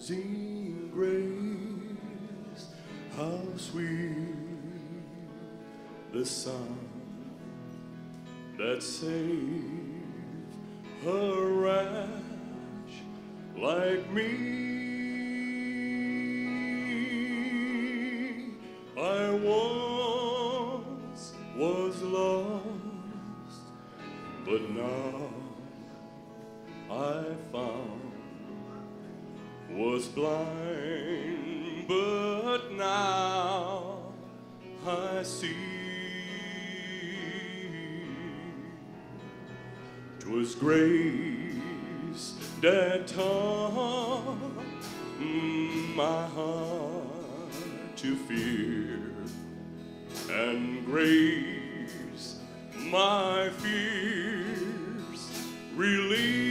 Amazing grace, how sweet the sound that saved a wretch like me. I once was lost, but now I found. Was blind, but now I see. 'Twas grace that taught my heart to fear, and grace my fears relieved.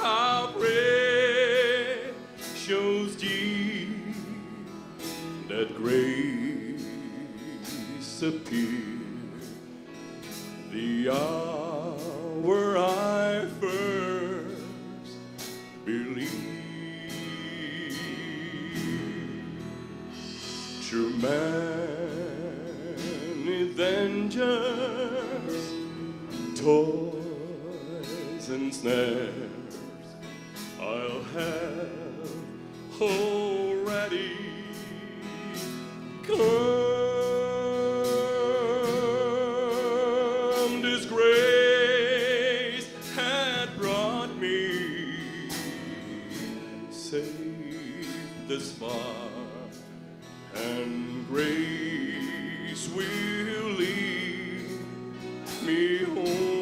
How precious deep that grace appeared the hour I first believed. True many than just toys and snares I'll have already come. This grace had brought me safe this far, and grace will lead me home.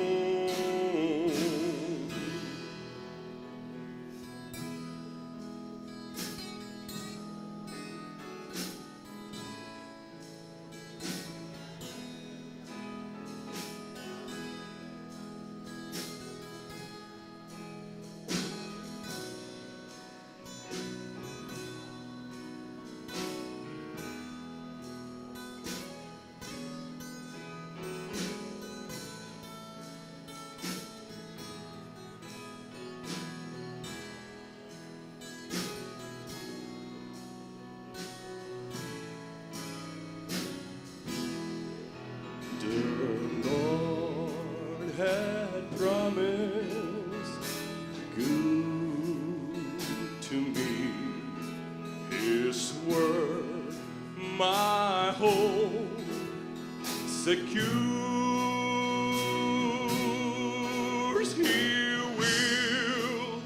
Had promised good to me. His word, my hope, secures. He will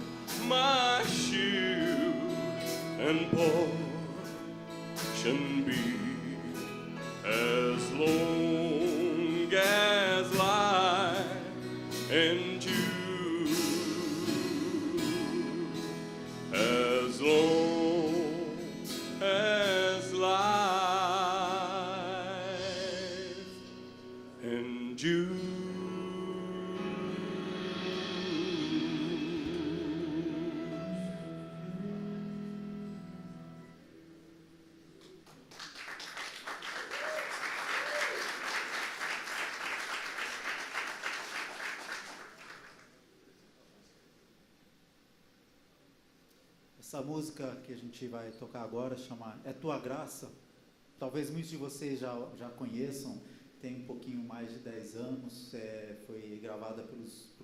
my shield and portion be, as long as life and you, as long as life and you. Essa música que a gente vai tocar agora chama É Tua Graça. Talvez muitos de vocês já conheçam, tem um pouquinho mais de 10 anos, foi gravada por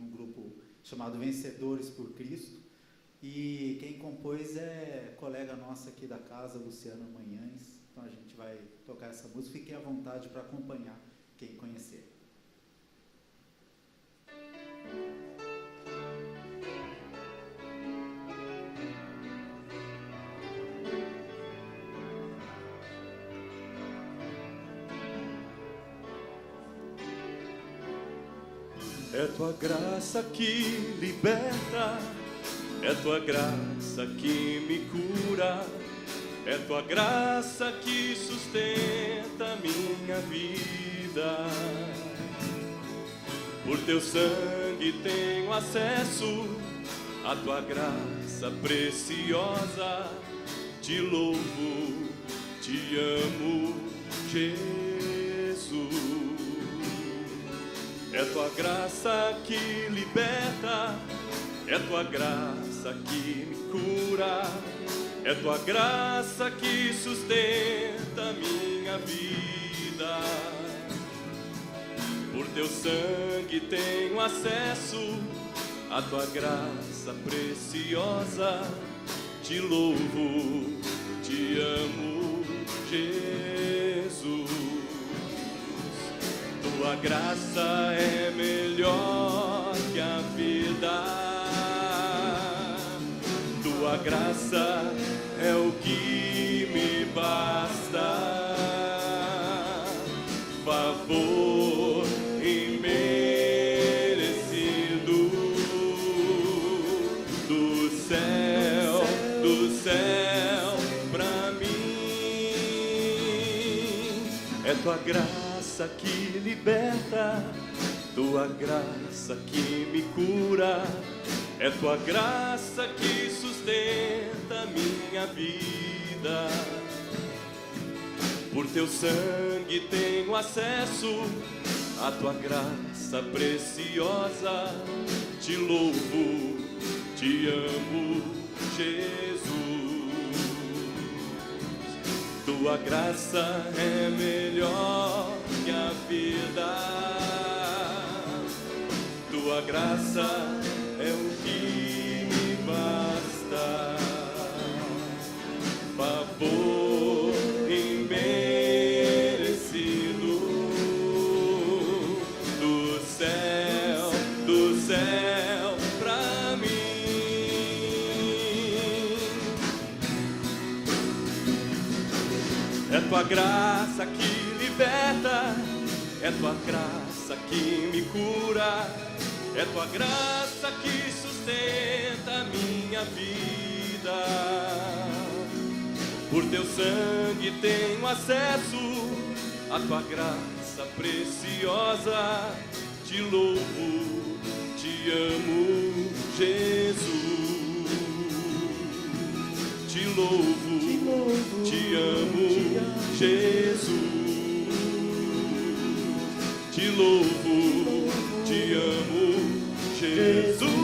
um grupo chamado Vencedores por Cristo, e quem compôs é colega nossa aqui da casa, Luciano Manhães. Então a gente vai tocar essa música, fiquem à vontade para acompanhar quem conhecer. É tua graça que liberta, é tua graça que me cura, é tua graça que sustenta minha vida. Por teu sangue tenho acesso à tua graça preciosa. Te louvo, te amo, Jesus. É tua graça que liberta, É tua graça que me cura, é tua graça que sustenta minha vida. Por teu sangue tenho acesso à tua graça preciosa. Te louvo, te amo, Jesus. Tua graça é melhor que a vida. Tua graça é o que me basta. Favor imerecido do céu pra mim. É tua graça que liberta, tua graça que me cura, é tua graça que sustenta minha vida. Por teu sangue tenho acesso à tua graça preciosa. Te louvo, te amo, Jesus. Tua graça é melhor que a vida. Tua graça é o que me basta. Favor imerecido do céu pra mim. É tua graça que liberta, é tua graça que me cura, é tua graça que sustenta a minha vida. Por teu sangue tenho acesso à tua graça preciosa. Te louvo, te amo, Jesus. Te louvo, te amo, Jesus. Te louvo, te amo, Jesus.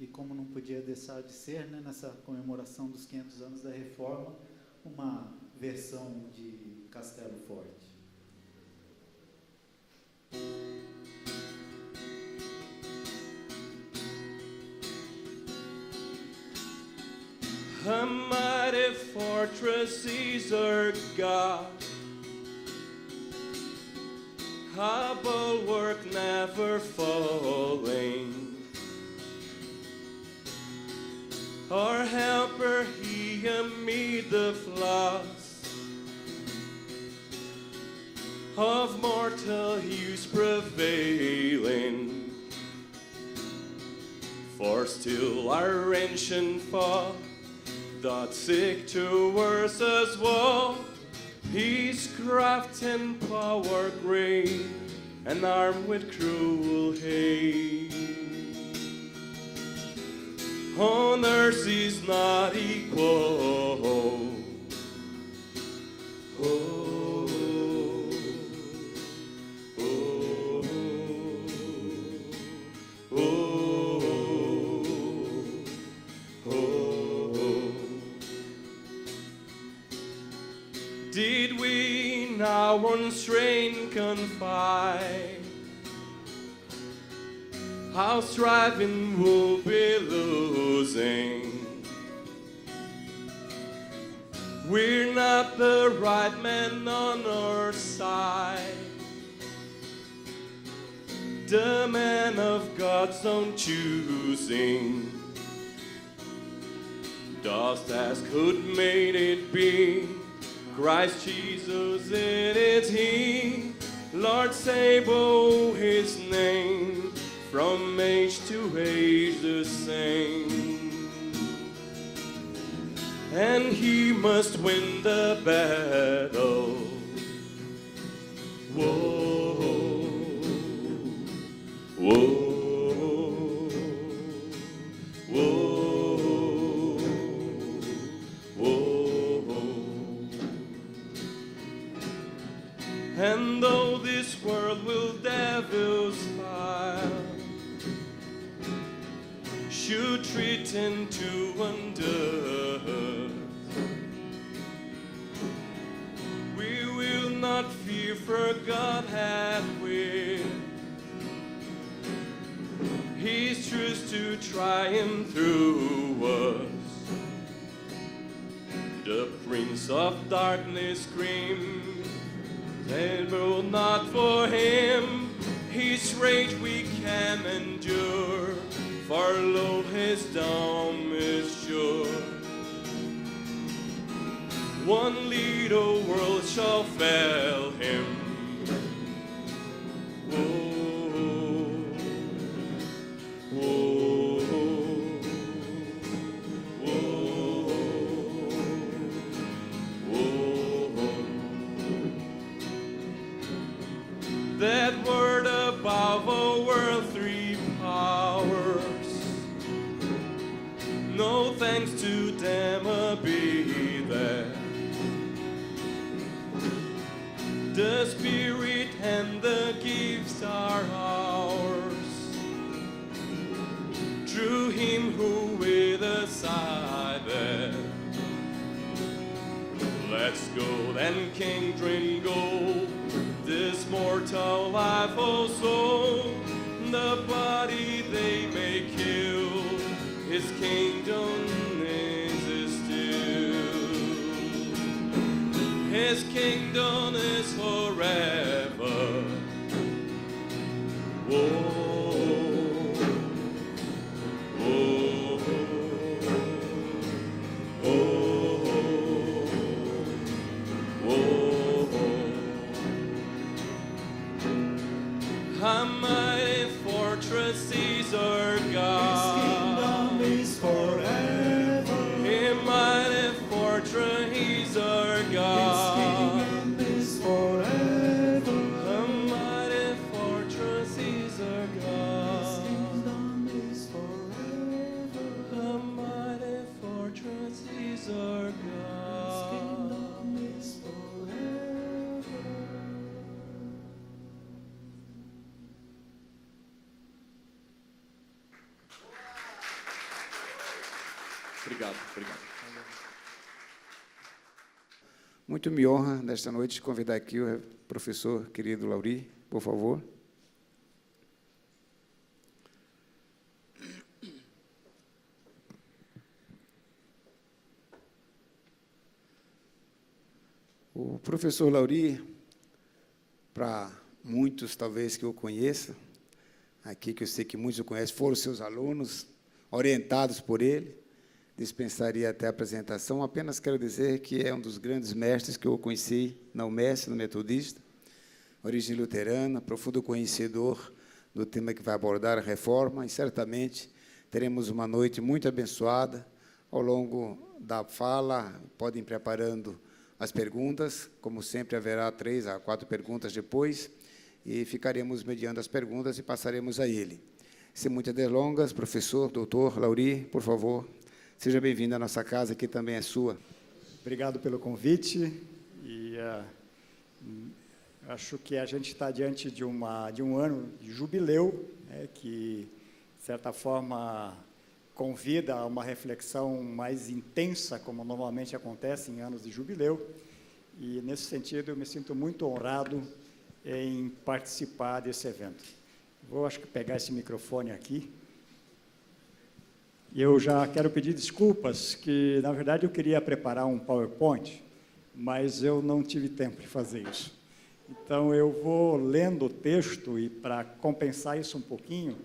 E como não podia deixar de ser, né, nessa comemoração dos 500 anos da Reforma, uma versão de Castelo Forte. A mighty fortress is our God, a bulwark never falling. Our helper, he amid the floods of mortal use prevailing. For still our ancient foe doth seek towards us woe, his craft and power great, and armed with cruel hate. On earth is not equal. Oh, oh, oh, oh. Did we in our own strength confide, how striving will be losing. We're not the right man on our side, the man of God's own choosing. Dost ask who made it be? Christ Jesus, it is He. Lord, save, oh, His name, from age to age the same. And He must win the battle. Whoa, whoa, And though this world will devils file, should threaten to undo, we will not fear, for God hath with His truth to triumph through us. The prince of darkness screams, and will not for him. His rage we can endure, for lo, his doom is sure. One little world shall fail him. That word above all worldly powers, no thanks to them be there. The Spirit and the gifts are ours, through Him who with us abide. Let's go then, kingdom go, this mortal life also, the body they may kill, His kingdom is still. His kingdom is forever. Whoa. A mighty fortress is our God. His kingdom is forever. A mighty fortress is our God. His kingdom is forever. A mighty fortress is our God. His kingdom is forever. A mighty fortress is our God. His kingdom is forever. Obrigado, obrigado. Muito me honra, nesta noite, convidar aqui o professor querido Lauri, por favor. O professor Lauri, para muitos talvez que o conheçam, aqui que eu sei que muitos o conhecem, foram seus alunos, orientados por ele, dispensaria até a apresentação, apenas quero dizer que é um dos grandes mestres que eu conheci na UMES, no Metodista, origem luterana, profundo conhecedor do tema que vai abordar a reforma, e certamente teremos uma noite muito abençoada. Ao longo da fala, podem ir preparando as perguntas, como sempre haverá 3 a 4 perguntas depois, e ficaremos mediando as perguntas e passaremos a ele. Sem muitas delongas, professor, doutor Lauri, por favor, seja bem-vindo à nossa casa, que também é sua. Obrigado pelo convite. E acho que a gente está diante de um ano de jubileu, né, que, de certa forma, convida a uma reflexão mais intensa, como normalmente acontece em anos de jubileu. E, nesse sentido, eu me sinto muito honrado em participar desse evento. Vou, acho que, pegar esse microfone aqui. E eu já quero pedir desculpas, que, na verdade, eu queria preparar um PowerPoint, mas eu não tive tempo de fazer isso. Então, eu vou lendo o texto, e, para compensar isso um pouquinho,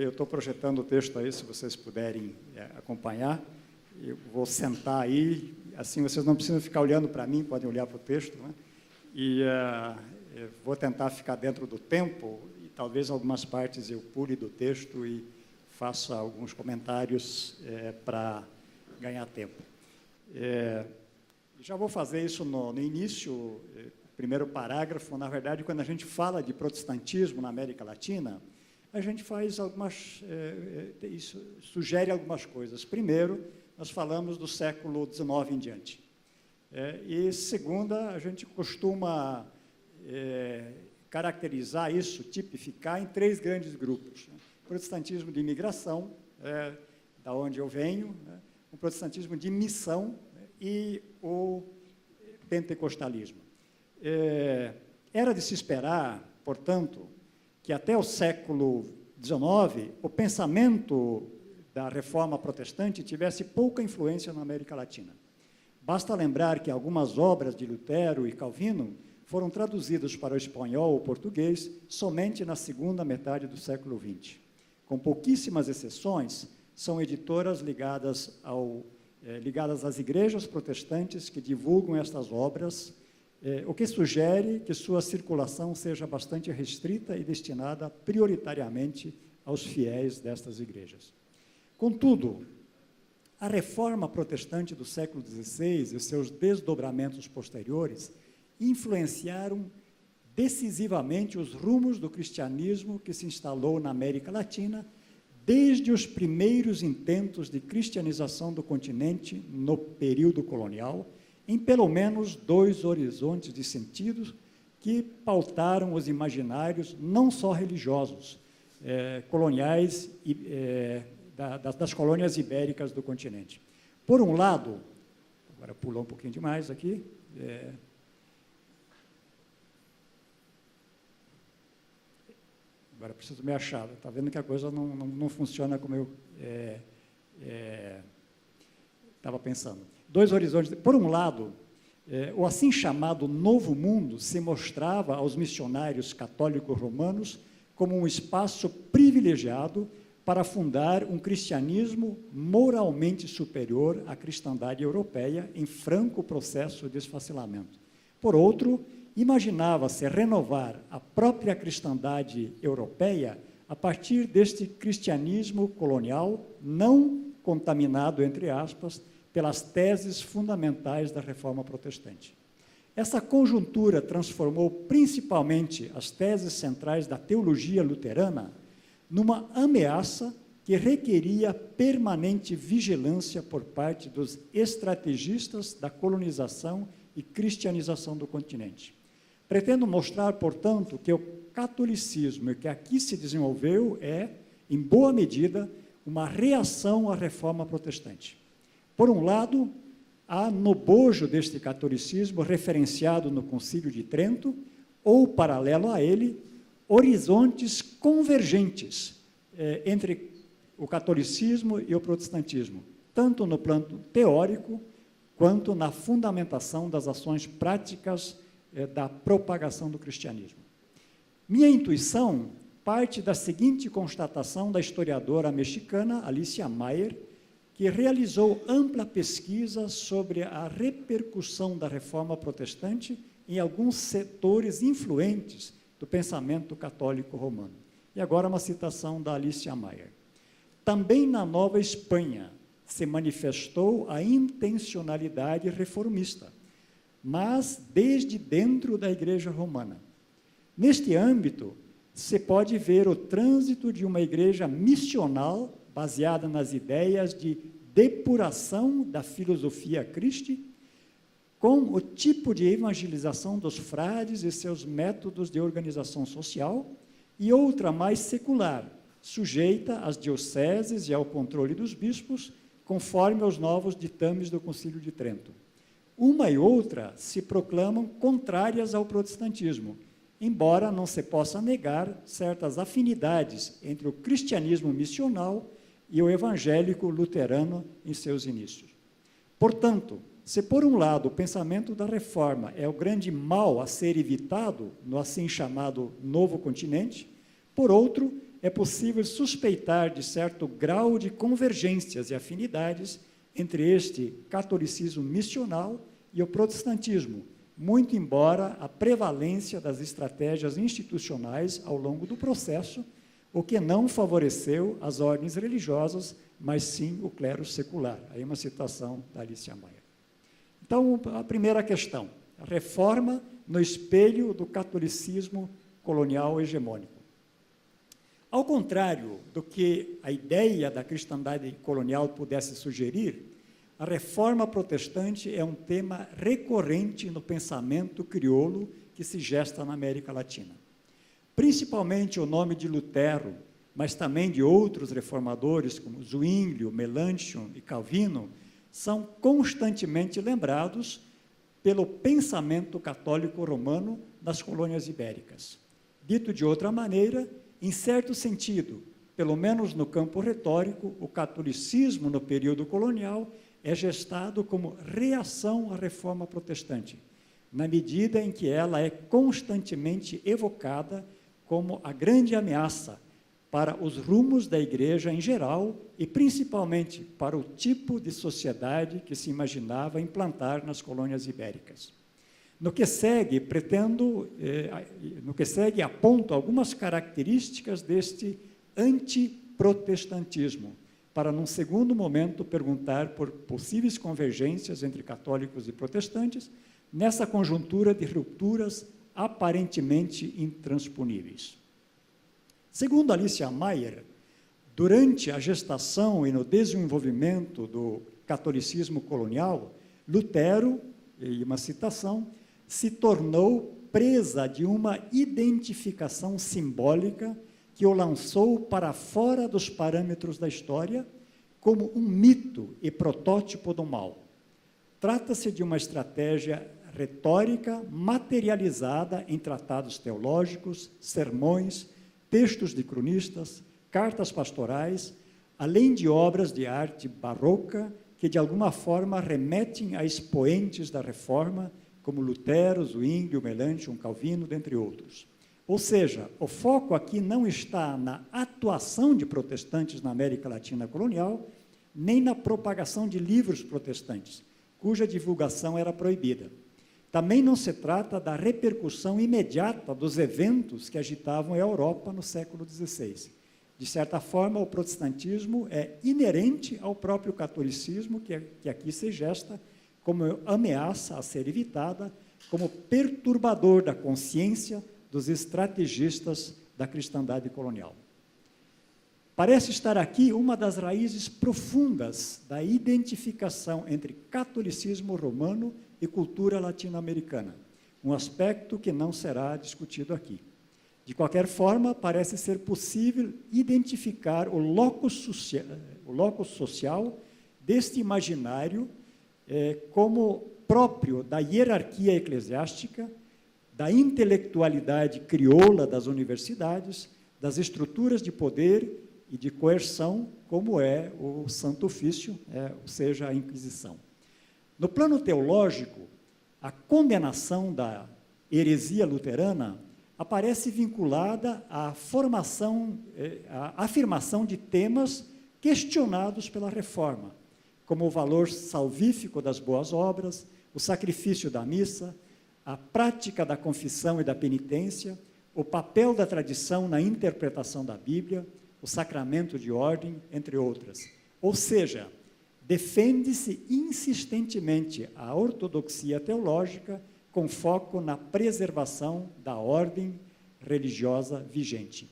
eu estou projetando o texto aí, se vocês puderem acompanhar. Eu vou sentar aí, assim vocês não precisam ficar olhando para mim, podem olhar para o texto, né? E eu vou tentar ficar dentro do tempo, e talvez algumas partes eu pule do texto e faça alguns comentários para ganhar tempo. Já vou fazer isso no início, primeiro parágrafo. Na verdade, quando a gente fala de protestantismo na América Latina, a gente faz algumas, isso sugere algumas coisas. Primeiro, nós falamos do século XIX em diante. E segunda, a gente costuma caracterizar isso, tipificar em 3 grandes grupos. O protestantismo de imigração, da onde eu venho, o protestantismo de missão e o pentecostalismo. Era de se esperar, portanto, que até o século XIX o pensamento da reforma protestante tivesse pouca influência na América Latina. Basta lembrar que algumas obras de Lutero e Calvino foram traduzidas para o espanhol ou português somente na segunda metade do século XX. Com pouquíssimas exceções, são editoras ligadas às igrejas protestantes que divulgam estas obras, o que sugere que sua circulação seja bastante restrita e destinada prioritariamente aos fiéis destas igrejas. Contudo, a reforma protestante do século XVI e seus desdobramentos posteriores influenciaram decisivamente os rumos do cristianismo que se instalou na América Latina desde os primeiros intentos de cristianização do continente no período colonial, em pelo menos 2 horizontes de sentidos que pautaram os imaginários não só religiosos, coloniais das colônias ibéricas do continente. Por um lado, agora pulou um pouquinho demais aqui, agora preciso me achar, está vendo que a coisa não funciona como eu estava pensando. 2 horizontes. Por um lado, o assim chamado Novo Mundo se mostrava aos missionários católicos romanos como um espaço privilegiado para fundar um cristianismo moralmente superior à cristandade europeia em franco processo de esfacelamento. Por outro, imaginava-se renovar a própria cristandade europeia a partir deste cristianismo colonial não contaminado, entre aspas, pelas teses fundamentais da reforma protestante. Essa conjuntura transformou principalmente as teses centrais da teologia luterana numa ameaça que requeria permanente vigilância por parte dos estrategistas da colonização e cristianização do continente. Pretendo mostrar, portanto, que o catolicismo que aqui se desenvolveu em boa medida, uma reação à reforma protestante. Por um lado, há no bojo deste catolicismo, referenciado no Concílio de Trento, ou paralelo a ele, horizontes convergentes entre o catolicismo e o protestantismo, tanto no plano teórico, quanto na fundamentação das ações práticas da propagação do cristianismo. Minha intuição parte da seguinte constatação da historiadora mexicana Alicia Mayer, que realizou ampla pesquisa sobre a repercussão da reforma protestante em alguns setores influentes do pensamento católico romano. E agora uma citação da Alicia Mayer. Também na Nova Espanha se manifestou a intencionalidade reformista, mas desde dentro da Igreja Romana. Neste âmbito, se pode ver o trânsito de uma igreja missional baseada nas ideias de depuração da filosofia Christi, com o tipo de evangelização dos frades e seus métodos de organização social, e outra mais secular, sujeita às dioceses e ao controle dos bispos, conforme aos novos ditames do Concílio de Trento. Uma e outra se proclamam contrárias ao protestantismo, embora não se possa negar certas afinidades entre o cristianismo missional e o evangélico luterano em seus inícios. Portanto, se por um lado o pensamento da reforma é o grande mal a ser evitado no assim chamado Novo Continente, por outro, é possível suspeitar de certo grau de convergências e afinidades entre este catolicismo missional e o protestantismo, muito embora a prevalência das estratégias institucionais ao longo do processo, o que não favoreceu as ordens religiosas, mas sim o clero secular. Aí uma citação da Alicia Mayer. Então, a primeira questão, a reforma no espelho do catolicismo colonial hegemônico. Ao contrário do que a ideia da cristandade colonial pudesse sugerir, a reforma protestante é um tema recorrente no pensamento crioulo que se gesta na América Latina. Principalmente o nome de Lutero, mas também de outros reformadores, como Zwinglio, Melanchthon e Calvino, são constantemente lembrados pelo pensamento católico romano nas colônias ibéricas. Dito de outra maneira, em certo sentido, pelo menos no campo retórico, o catolicismo no período colonial é gestado como reação à reforma protestante, na medida em que ela é constantemente evocada como a grande ameaça para os rumos da igreja em geral e principalmente para o tipo de sociedade que se imaginava implantar nas colônias ibéricas. No que segue, aponto algumas características deste antiprotestantismo, para, num segundo momento, perguntar por possíveis convergências entre católicos e protestantes, nessa conjuntura de rupturas aparentemente intransponíveis. Segundo Alicia Meyer, durante a gestação e no desenvolvimento do catolicismo colonial, Lutero, e uma citação, se tornou presa de uma identificação simbólica que o lançou para fora dos parâmetros da história como um mito e protótipo do mal. Trata-se de uma estratégia retórica materializada em tratados teológicos, sermões, textos de cronistas, cartas pastorais, além de obras de arte barroca que, de alguma forma, remetem a expoentes da Reforma, como Lutero, Zwinglio, Melanchthon, Calvino, dentre outros. Ou seja, o foco aqui não está na atuação de protestantes na América Latina colonial, nem na propagação de livros protestantes, cuja divulgação era proibida. Também não se trata da repercussão imediata dos eventos que agitavam a Europa no século XVI. De certa forma, o protestantismo é inerente ao próprio catolicismo, que aqui se gesta como ameaça a ser evitada, como perturbador da consciência dos estrategistas da cristandade colonial. Parece estar aqui uma das raízes profundas da identificação entre catolicismo romano e cultura latino-americana, um aspecto que não será discutido aqui. De qualquer forma, parece ser possível identificar o locus social deste imaginário como próprio da hierarquia eclesiástica, da intelectualidade crioula das universidades, das estruturas de poder e de coerção, como é o Santo Ofício, ou seja, a Inquisição. No plano teológico, a condenação da heresia luterana aparece vinculada à afirmação de temas questionados pela Reforma, como o valor salvífico das boas obras, o sacrifício da missa, a prática da confissão e da penitência, o papel da tradição na interpretação da Bíblia, o sacramento de ordem, entre outras. Ou seja, defende-se insistentemente a ortodoxia teológica com foco na preservação da ordem religiosa vigente.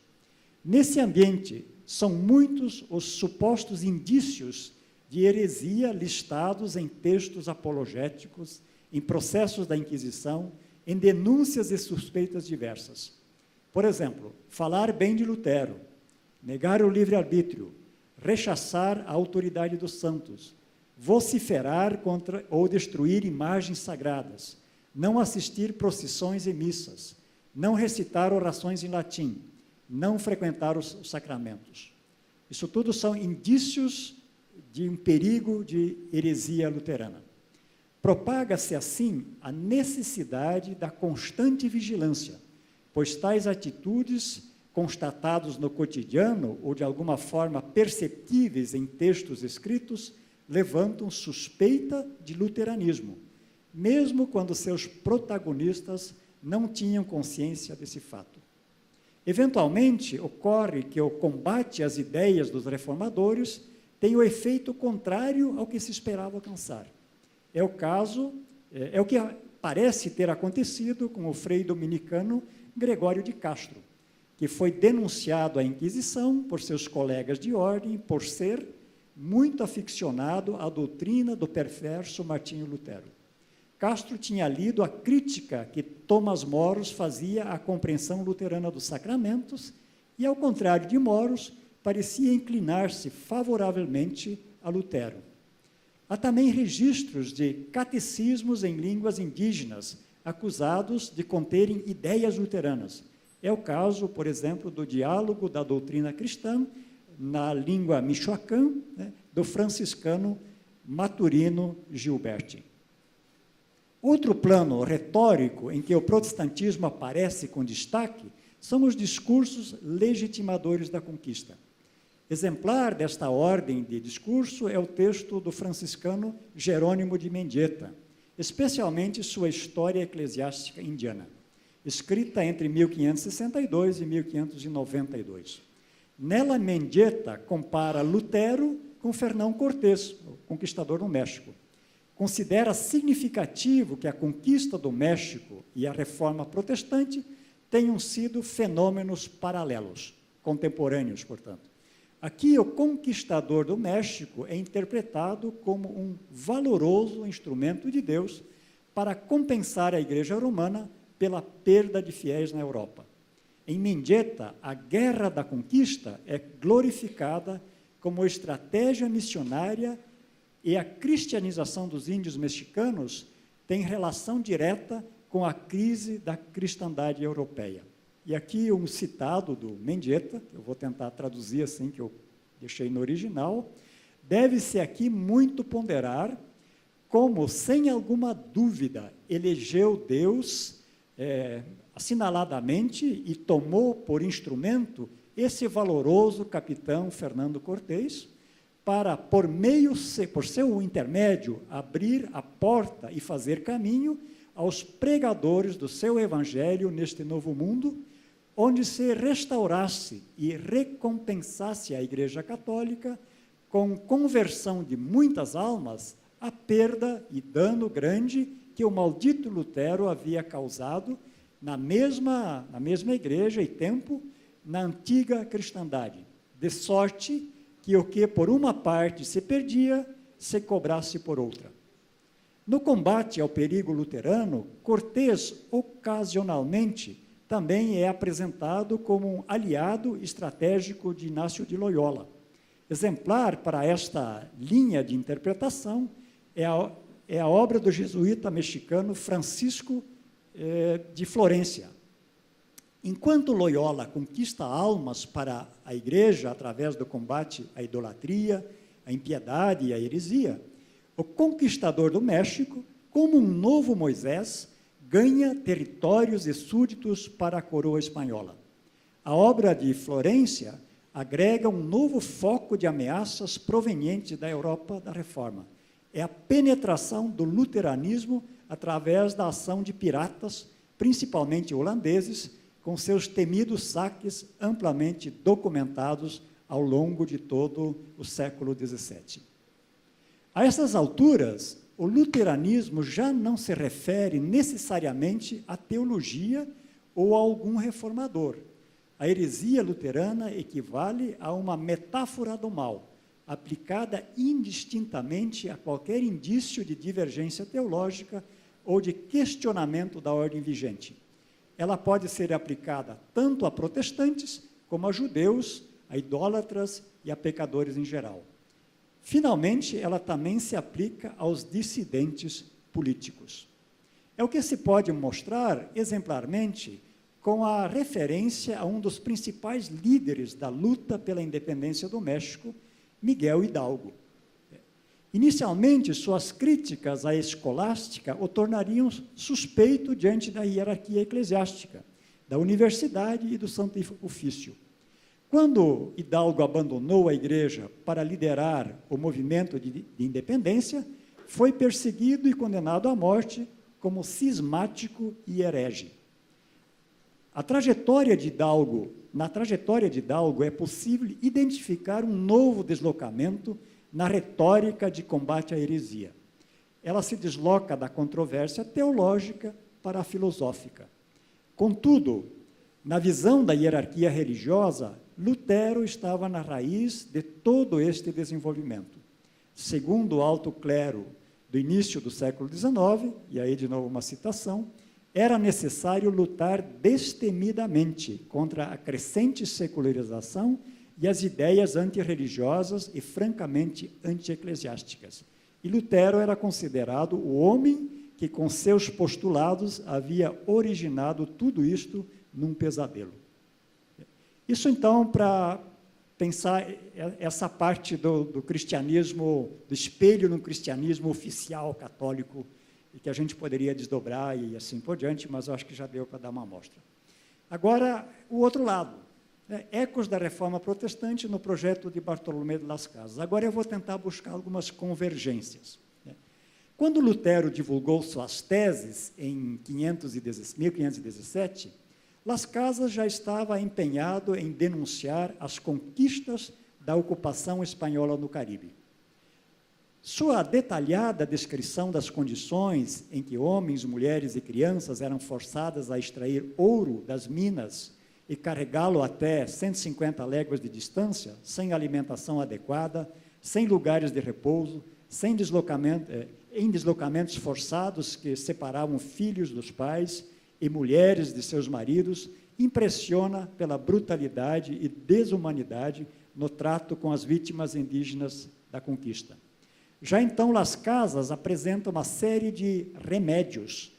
Nesse ambiente, são muitos os supostos indícios de heresia listados em textos apologéticos, em processos da Inquisição, em denúncias e suspeitas diversas. Por exemplo, falar bem de Lutero, negar o livre-arbítrio, rechaçar a autoridade dos santos, vociferar contra ou destruir imagens sagradas, não assistir procissões e missas, não recitar orações em latim, não frequentar os sacramentos. Isso tudo são indícios de um perigo de heresia luterana. Propaga-se, assim, a necessidade da constante vigilância, pois tais atitudes, constatados no cotidiano ou de alguma forma perceptíveis em textos escritos, levantam suspeita de luteranismo, mesmo quando seus protagonistas não tinham consciência desse fato. Eventualmente, ocorre que o combate às ideias dos reformadores tem o efeito contrário ao que se esperava alcançar. É o que parece ter acontecido com o frei dominicano Gregório de Castro, que foi denunciado à Inquisição por seus colegas de ordem por ser muito aficionado à doutrina do perverso Martinho Lutero. Castro tinha lido a crítica que Tomás Moros fazia à compreensão luterana dos sacramentos e, ao contrário de Moros, parecia inclinar-se favoravelmente a Lutero. Há também registros de catecismos em línguas indígenas, acusados de conterem ideias luteranas. É o caso, por exemplo, do Diálogo da Doutrina Cristã, na língua michoacã, né, do franciscano Maturino Gilberti. Outro plano retórico em que o protestantismo aparece com destaque são os discursos legitimadores da conquista. Exemplar desta ordem de discurso é o texto do franciscano Jerônimo de Mendieta, especialmente sua História Eclesiástica Indiana, escrita entre 1562 e 1592. Nela, Mendieta compara Lutero com Fernão Cortés, o conquistador do México. Considera significativo que a conquista do México e a reforma protestante tenham sido fenômenos paralelos, contemporâneos, portanto. Aqui, o conquistador do México é interpretado como um valoroso instrumento de Deus para compensar a Igreja Romana pela perda de fiéis na Europa. Em Mendieta, a guerra da conquista é glorificada como estratégia missionária e a cristianização dos índios mexicanos tem relação direta com a crise da cristandade europeia. E aqui um citado do Mendieta, que eu vou tentar traduzir assim, que eu deixei no original, deve-se aqui muito ponderar como, sem alguma dúvida, elegeu Deus assinaladamente e tomou por instrumento esse valoroso capitão Fernando Cortés, para, por seu intermédio, abrir a porta e fazer caminho aos pregadores do seu evangelho neste novo mundo, onde se restaurasse e recompensasse a Igreja Católica com conversão de muitas almas, a perda e dano grande que o maldito Lutero havia causado na mesma igreja e tempo, na antiga cristandade, de sorte que o que por uma parte se perdia, se cobrasse por outra. No combate ao perigo luterano, Cortés, ocasionalmente, também é apresentado como um aliado estratégico de Inácio de Loyola. Exemplar para esta linha de interpretação é a obra do jesuíta mexicano Francisco de Florência. Enquanto Loyola conquista almas para a Igreja através do combate à idolatria, à impiedade e à heresia, o conquistador do México, como um novo Moisés, ganha territórios e súditos para a coroa espanhola. A obra de Florência agrega um novo foco de ameaças provenientes da Europa da Reforma. É a penetração do luteranismo através da ação de piratas, principalmente holandeses, com seus temidos saques amplamente documentados ao longo de todo o século XVII. A essas alturas, o luteranismo já não se refere necessariamente à teologia ou a algum reformador. A heresia luterana equivale a uma metáfora do mal, aplicada indistintamente a qualquer indício de divergência teológica ou de questionamento da ordem vigente. Ela pode ser aplicada tanto a protestantes como a judeus, a idólatras e a pecadores em geral. Finalmente, ela também se aplica aos dissidentes políticos. É o que se pode mostrar exemplarmente com a referência a um dos principais líderes da luta pela independência do México, Miguel Hidalgo. Inicialmente, suas críticas à escolástica o tornariam suspeito diante da hierarquia eclesiástica, da universidade e do Santo Ofício. Quando Hidalgo abandonou a igreja para liderar o movimento de independência, foi perseguido e condenado à morte como cismático e herege. Na trajetória de Hidalgo é possível identificar um novo deslocamento na retórica de combate à heresia. Ela se desloca da controvérsia teológica para a filosófica. Contudo, na visão da hierarquia religiosa, Lutero estava na raiz de todo este desenvolvimento. Segundo o alto clero do início do século XIX, e aí de novo uma citação, era necessário lutar destemidamente contra a crescente secularização e as ideias antirreligiosas e francamente antieclesiásticas. E Lutero era considerado o homem que, com seus postulados, havia originado tudo isto num pesadelo. Isso, então, para pensar essa parte do cristianismo, do espelho no cristianismo oficial católico, e que a gente poderia desdobrar e assim por diante, mas eu acho que já deu para dar uma amostra. Agora, o outro lado, ecos da Reforma Protestante no projeto de Bartolomé de Las Casas. Agora eu vou tentar buscar algumas convergências. Quando Lutero divulgou suas teses em 1517, Las Casas já estava empenhado em denunciar as conquistas da ocupação espanhola no Caribe. Sua detalhada descrição das condições em que homens, mulheres e crianças eram forçadas a extrair ouro das minas e carregá-lo até 150 léguas de distância, sem alimentação adequada, sem lugares de repouso, em deslocamentos forçados que separavam filhos dos pais e mulheres de seus maridos, impressiona pela brutalidade e desumanidade no trato com as vítimas indígenas da conquista. Já então, Las Casas apresenta uma série de remédios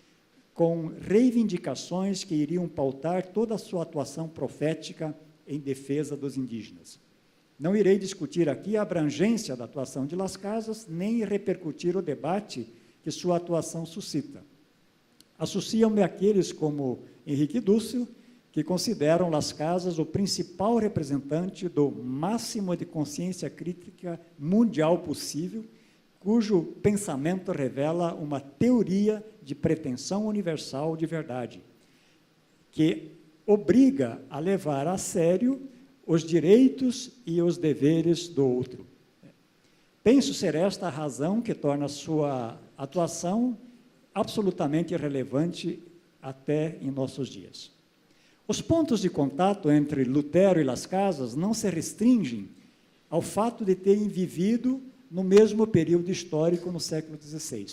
com reivindicações que iriam pautar toda a sua atuação profética em defesa dos indígenas. Não irei discutir aqui a abrangência da atuação de Las Casas, nem repercutir o debate que sua atuação suscita. Associam-me àqueles como Henrique Dúcio, que consideram Las Casas o principal representante do máximo de consciência crítica mundial possível, cujo pensamento revela uma teoria de pretensão universal de verdade, que obriga a levar a sério os direitos e os deveres do outro. Penso ser esta a razão que torna sua atuação absolutamente irrelevante até em nossos dias. Os pontos de contato entre Lutero e Las Casas não se restringem ao fato de terem vivido no mesmo período histórico no século XVI.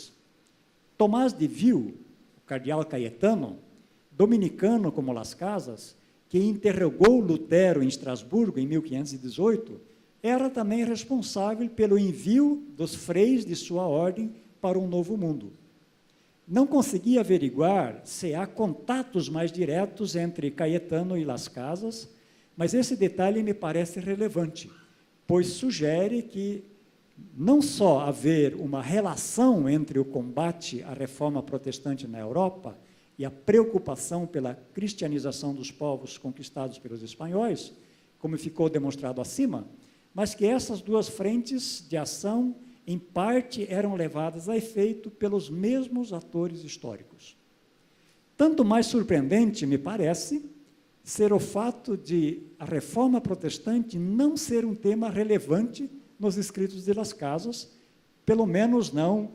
Tomás de Viu, o cardeal Caetano, dominicano como Las Casas, que interrogou Lutero em Estrasburgo em 1518, era também responsável pelo envio dos freis de sua ordem para um novo mundo. Não consegui averiguar se há contatos mais diretos entre Caetano e Las Casas, mas esse detalhe me parece relevante, pois sugere que não só haver uma relação entre o combate à reforma protestante na Europa e a preocupação pela cristianização dos povos conquistados pelos espanhóis, como ficou demonstrado acima, mas que essas duas frentes de ação, em parte, eram levadas a efeito pelos mesmos atores históricos. Tanto mais surpreendente, me parece, ser o fato de a reforma protestante não ser um tema relevante nos escritos de Las Casas, pelo menos não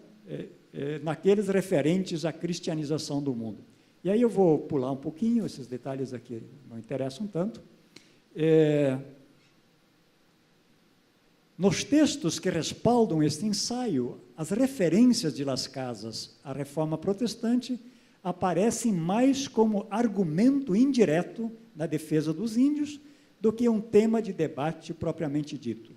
naqueles referentes à cristianização do mundo. E aí eu vou pular um pouquinho, esses detalhes aqui não interessam tanto. Nos textos que respaldam este ensaio, as referências de Las Casas à reforma protestante aparecem mais como argumento indireto na defesa dos índios do que um tema de debate propriamente dito.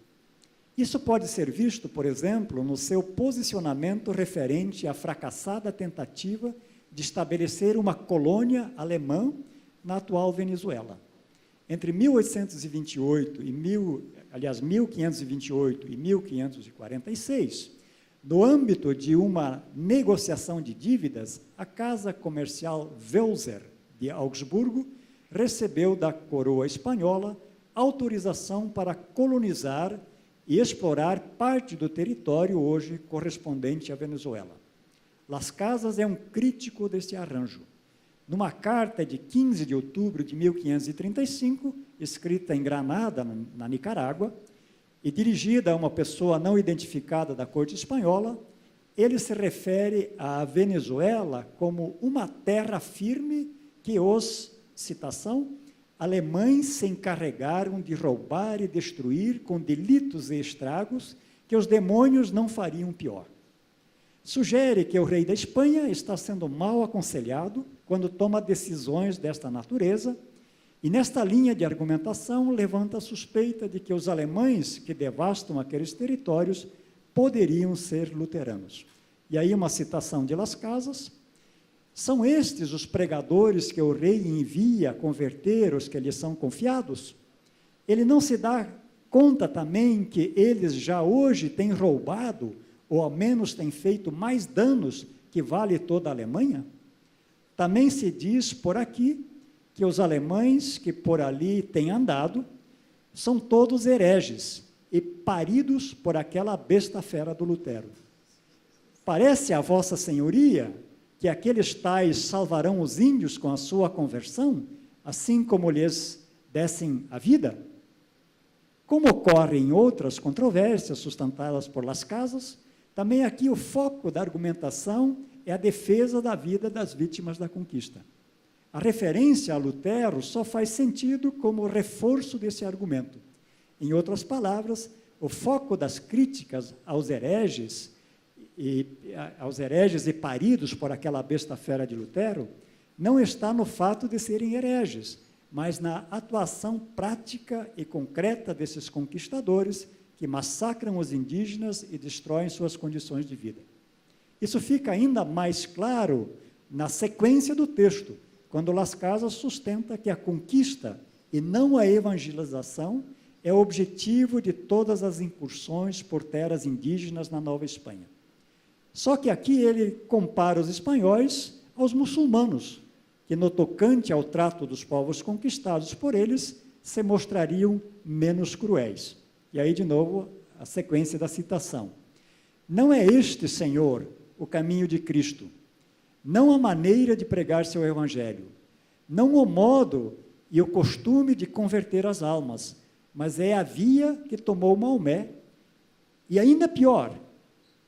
Isso pode ser visto, por exemplo, no seu posicionamento referente à fracassada tentativa de estabelecer uma colônia alemã na atual Venezuela. Entre 1528 e 1546, no âmbito de uma negociação de dívidas, a Casa Comercial Welser de Augsburgo recebeu da coroa espanhola autorização para colonizar e explorar parte do território hoje correspondente à Venezuela. Las Casas é um crítico deste arranjo. Numa carta de 15 de outubro de 1535, escrita em Granada, na Nicarágua, e dirigida a uma pessoa não identificada da corte espanhola, ele se refere à Venezuela como uma terra firme que os, citação, alemães se encarregaram de roubar e destruir com delitos e estragos que os demônios não fariam pior. sugere que o rei da Espanha está sendo mal aconselhado quando toma decisões desta natureza, e nesta linha de argumentação levanta a suspeita de que os alemães que devastam aqueles territórios poderiam ser luteranos. E aí uma citação de Las Casas: são estes os pregadores que o rei envia a converter os que lhes são confiados? Ele não se dá conta também que eles já hoje têm roubado, ou ao menos têm feito mais danos que vale toda a Alemanha? Também se diz por aqui que os alemães que por ali têm andado são todos hereges e paridos por aquela besta fera do Lutero. Parece a vossa senhoria que aqueles tais salvarão os índios com a sua conversão, assim como lhes dessem a vida? Como ocorre em outras controvérsias sustentadas por Las Casas, também aqui o foco da argumentação é a defesa da vida das vítimas da conquista. A referência a Lutero só faz sentido como reforço desse argumento. Em outras palavras, o foco das críticas aos hereges e paridos por aquela besta fera de Lutero não está no fato de serem hereges, mas na atuação prática e concreta desses conquistadores que massacram os indígenas e destroem suas condições de vida. Isso fica ainda mais claro na sequência do texto, quando Las Casas sustenta que a conquista e não a evangelização é o objetivo de todas as incursões por terras indígenas na Nova Espanha. Só que aqui ele compara os espanhóis aos muçulmanos, que no tocante ao trato dos povos conquistados por eles, se mostrariam menos cruéis. E aí, de novo, a sequência da citação. Não é este, Senhor, o caminho de Cristo, não a maneira de pregar seu evangelho, não o modo e o costume de converter as almas, mas é a via que tomou Maomé, e ainda pior,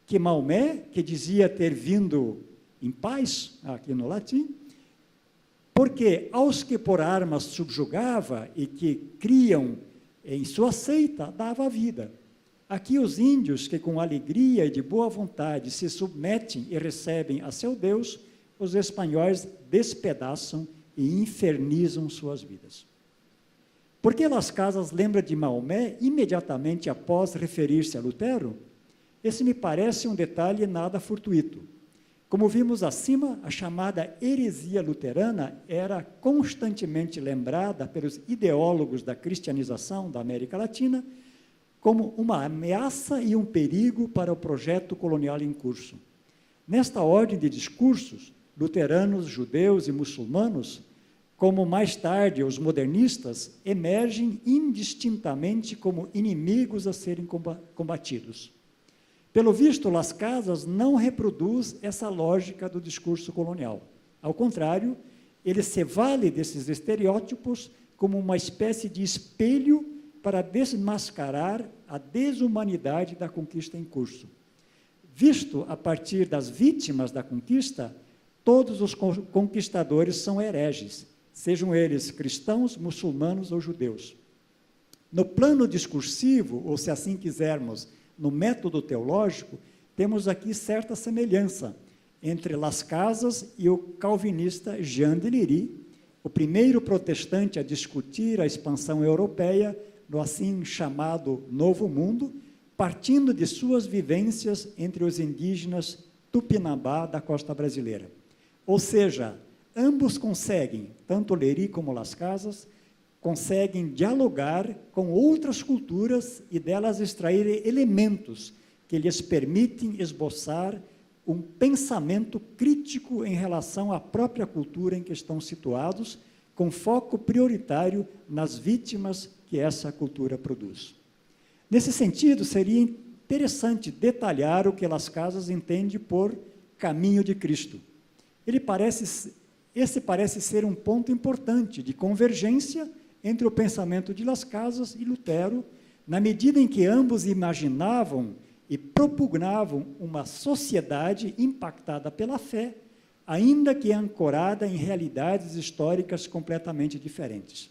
que Maomé, que dizia ter vindo em paz, aqui no latim, porque aos que por armas subjugava e que criam em sua seita, dava a vida. Aqui os índios que com alegria e de boa vontade se submetem e recebem a seu Deus, os espanhóis despedaçam e infernizam suas vidas. Por que Las Casas lembra de Maomé imediatamente após referir-se a Lutero? Esse me parece um detalhe nada fortuito. Como vimos acima, a chamada heresia luterana era constantemente lembrada pelos ideólogos da cristianização da América Latina como uma ameaça e um perigo para o projeto colonial em curso. Nesta ordem de discursos, luteranos, judeus e muçulmanos, como mais tarde os modernistas, emergem indistintamente como inimigos a serem combatidos. Pelo visto, Las Casas não reproduz essa lógica do discurso colonial. Ao contrário, ele se vale desses estereótipos como uma espécie de espelho para desmascarar a desumanidade da conquista em curso. Visto a partir das vítimas da conquista, todos os conquistadores são hereges, sejam eles cristãos, muçulmanos ou judeus. No plano discursivo, ou se assim quisermos, no método teológico, temos aqui certa semelhança entre Las Casas e o calvinista Jean de Liry, o primeiro protestante a discutir a expansão europeia no assim chamado Novo Mundo, partindo de suas vivências entre os indígenas Tupinambá da costa brasileira. Ou seja, ambos conseguem, tanto Liry como Las Casas, conseguem dialogar com outras culturas e delas extrair elementos que lhes permitem esboçar um pensamento crítico em relação à própria cultura em que estão situados, com foco prioritário nas vítimas que essa cultura produz. Nesse sentido, seria interessante detalhar o que Las Casas entende por caminho de Cristo. Esse parece ser um ponto importante de convergência entre o pensamento de Las Casas e Lutero, na medida em que ambos imaginavam e propugnavam uma sociedade impactada pela fé, ainda que ancorada em realidades históricas completamente diferentes.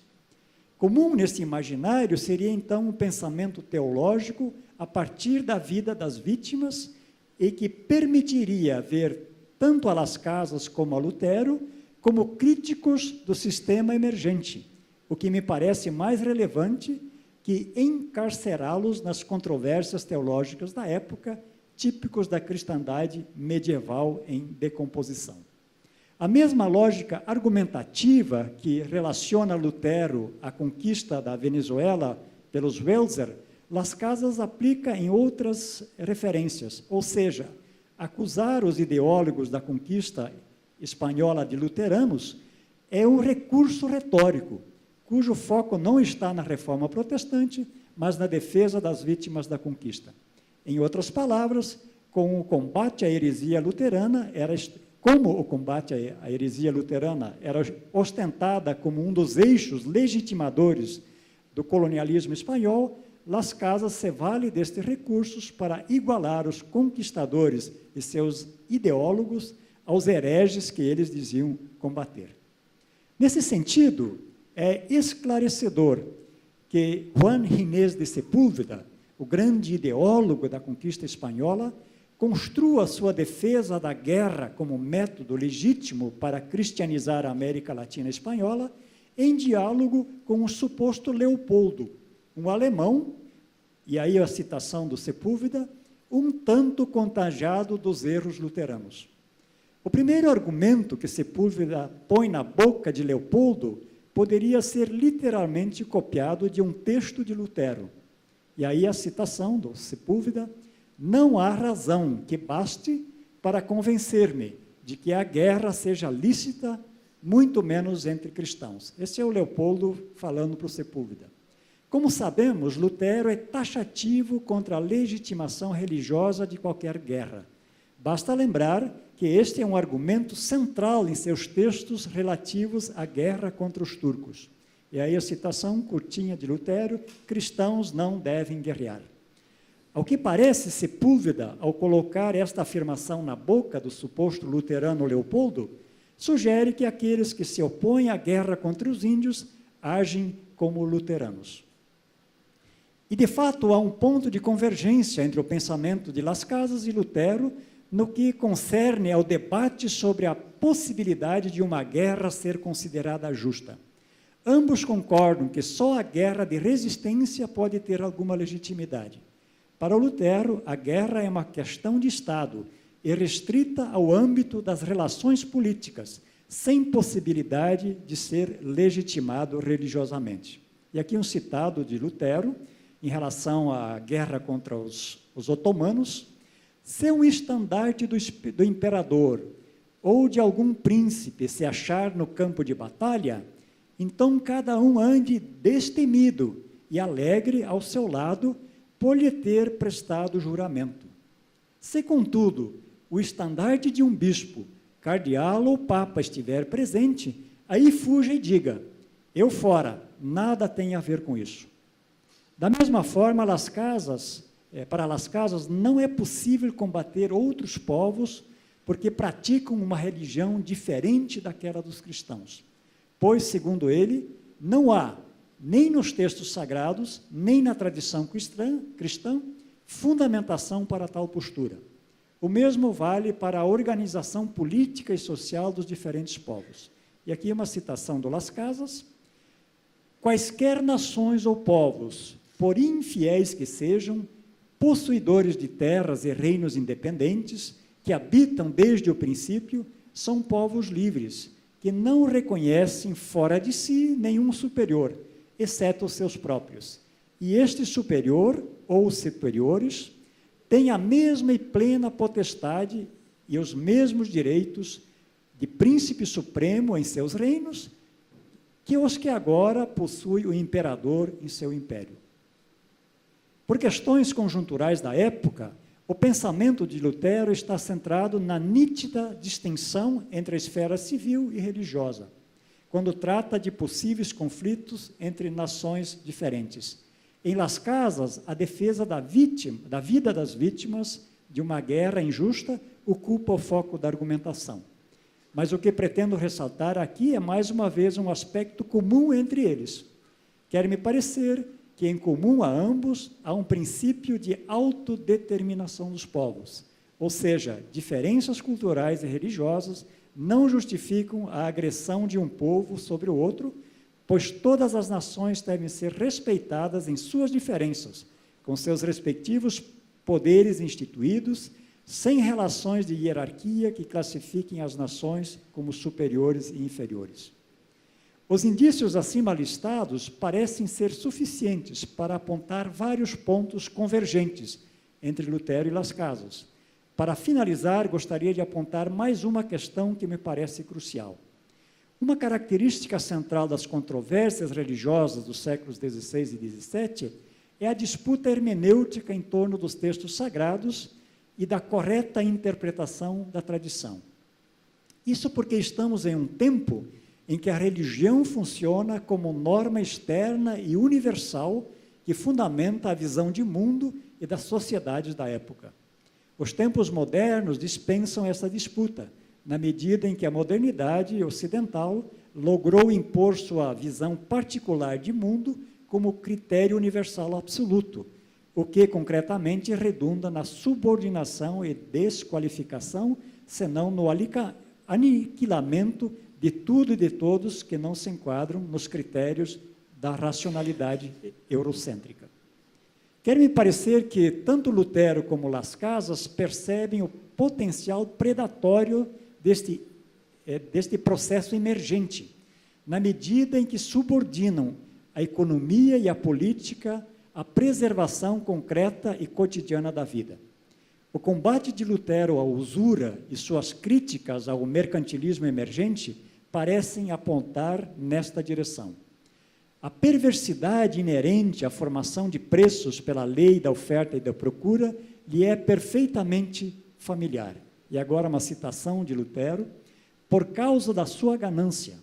Comum nesse imaginário seria, então, um pensamento teológico a partir da vida das vítimas e que permitiria ver tanto a Las Casas como a Lutero como críticos do sistema emergente, o que me parece mais relevante que encarcerá-los nas controvérsias teológicas da época, típicos da cristandade medieval em decomposição. A mesma lógica argumentativa que relaciona Lutero à conquista da Venezuela pelos Welser, Las Casas aplica em outras referências, ou seja, acusar os ideólogos da conquista espanhola de luteranos é um recurso retórico, cujo foco não está na reforma protestante, mas na defesa das vítimas da conquista. Em outras palavras, como o combate à heresia luterana era ostentada como um dos eixos legitimadores do colonialismo espanhol, Las Casas se vale destes recursos para igualar os conquistadores e seus ideólogos aos hereges que eles diziam combater. Nesse sentido, é esclarecedor que Juan Ginés de Sepúlveda, o grande ideólogo da conquista espanhola, construa sua defesa da guerra como método legítimo para cristianizar a América Latina espanhola em diálogo com o suposto Leopoldo, um alemão, e aí a citação do Sepúlveda, um tanto contagiado dos erros luteranos. O primeiro argumento que Sepúlveda põe na boca de Leopoldo poderia ser literalmente copiado de um texto de Lutero. E aí a citação do Sepúlveda: não há razão que baste para convencer-me de que a guerra seja lícita, muito menos entre cristãos. Esse é o Leopoldo falando para o Sepúlveda. Como sabemos, Lutero é taxativo contra a legitimação religiosa de qualquer guerra. Basta lembrar que este é um argumento central em seus textos relativos à guerra contra os turcos. E aí a citação curtinha de Lutero: cristãos não devem guerrear. Ao que parece, Sepúlveda, ao colocar esta afirmação na boca do suposto luterano Leopoldo, sugere que aqueles que se opõem à guerra contra os índios agem como luteranos. E, de fato, há um ponto de convergência entre o pensamento de Las Casas e Lutero no que concerne ao debate sobre a possibilidade de uma guerra ser considerada justa. Ambos concordam que só a guerra de resistência pode ter alguma legitimidade. Para Lutero, a guerra é uma questão de Estado e restrita ao âmbito das relações políticas, sem possibilidade de ser legitimado religiosamente. E aqui um citado de Lutero, em relação à guerra contra os otomanos: se um estandarte do imperador ou de algum príncipe se achar no campo de batalha, então cada um ande destemido e alegre ao seu lado por lhe ter prestado juramento. Se, contudo, o estandarte de um bispo, cardeal ou papa estiver presente, aí fuja e diga: eu fora, nada tem a ver com isso. Da mesma forma, para Las Casas não é possível combater outros povos porque praticam uma religião diferente daquela dos cristãos, pois, segundo ele, não há, nem nos textos sagrados, nem na tradição cristã, fundamentação para tal postura. O mesmo vale para a organização política e social dos diferentes povos. E aqui uma citação do Las Casas: quaisquer nações ou povos, por infiéis que sejam, possuidores de terras e reinos independentes, que habitam desde o princípio, são povos livres, que não reconhecem fora de si nenhum superior, exceto os seus próprios. E este superior, ou superiores, têm a mesma e plena potestade e os mesmos direitos de príncipe supremo em seus reinos, que os que agora possui o imperador em seu império. Por questões conjunturais da época, o pensamento de Lutero está centrado na nítida distinção entre a esfera civil e religiosa, quando trata de possíveis conflitos entre nações diferentes. Em Las Casas, a defesa da vida das vítimas de uma guerra injusta ocupa o foco da argumentação. Mas o que pretendo ressaltar aqui é, mais uma vez, um aspecto comum entre eles. Quer me parecer que, em comum a ambos, há um princípio de autodeterminação dos povos, Ou seja, diferenças culturais e religiosas não justificam a agressão de um povo sobre o outro, pois todas as nações devem ser respeitadas em suas diferenças, com seus respectivos poderes instituídos, sem relações de hierarquia que classifiquem as nações como superiores e inferiores. Os indícios acima listados parecem ser suficientes para apontar vários pontos convergentes entre Lutero e Las Casas. Para finalizar, gostaria de apontar mais uma questão que me parece crucial. Uma característica central das controvérsias religiosas dos séculos XVI e XVII é a disputa hermenêutica em torno dos textos sagrados e da correta interpretação da tradição. Isso porque estamos em um tempo em que a religião funciona como norma externa e universal que fundamenta a visão de mundo e das sociedades da época. Os tempos modernos dispensam essa disputa, na medida em que a modernidade ocidental logrou impor sua visão particular de mundo como critério universal absoluto, o que concretamente redunda na subordinação e desqualificação, senão no aniquilamento de tudo e de todos que não se enquadram nos critérios da racionalidade eurocêntrica. Quer-me parecer que tanto Lutero como Las Casas percebem o potencial predatório deste processo emergente, na medida em que subordinam a economia e a política à preservação concreta e cotidiana da vida. O combate de Lutero à usura e suas críticas ao mercantilismo emergente parecem apontar nesta direção. A perversidade inerente à formação de preços pela lei da oferta e da procura lhe é perfeitamente familiar. E agora uma citação de Lutero: por causa da sua ganância,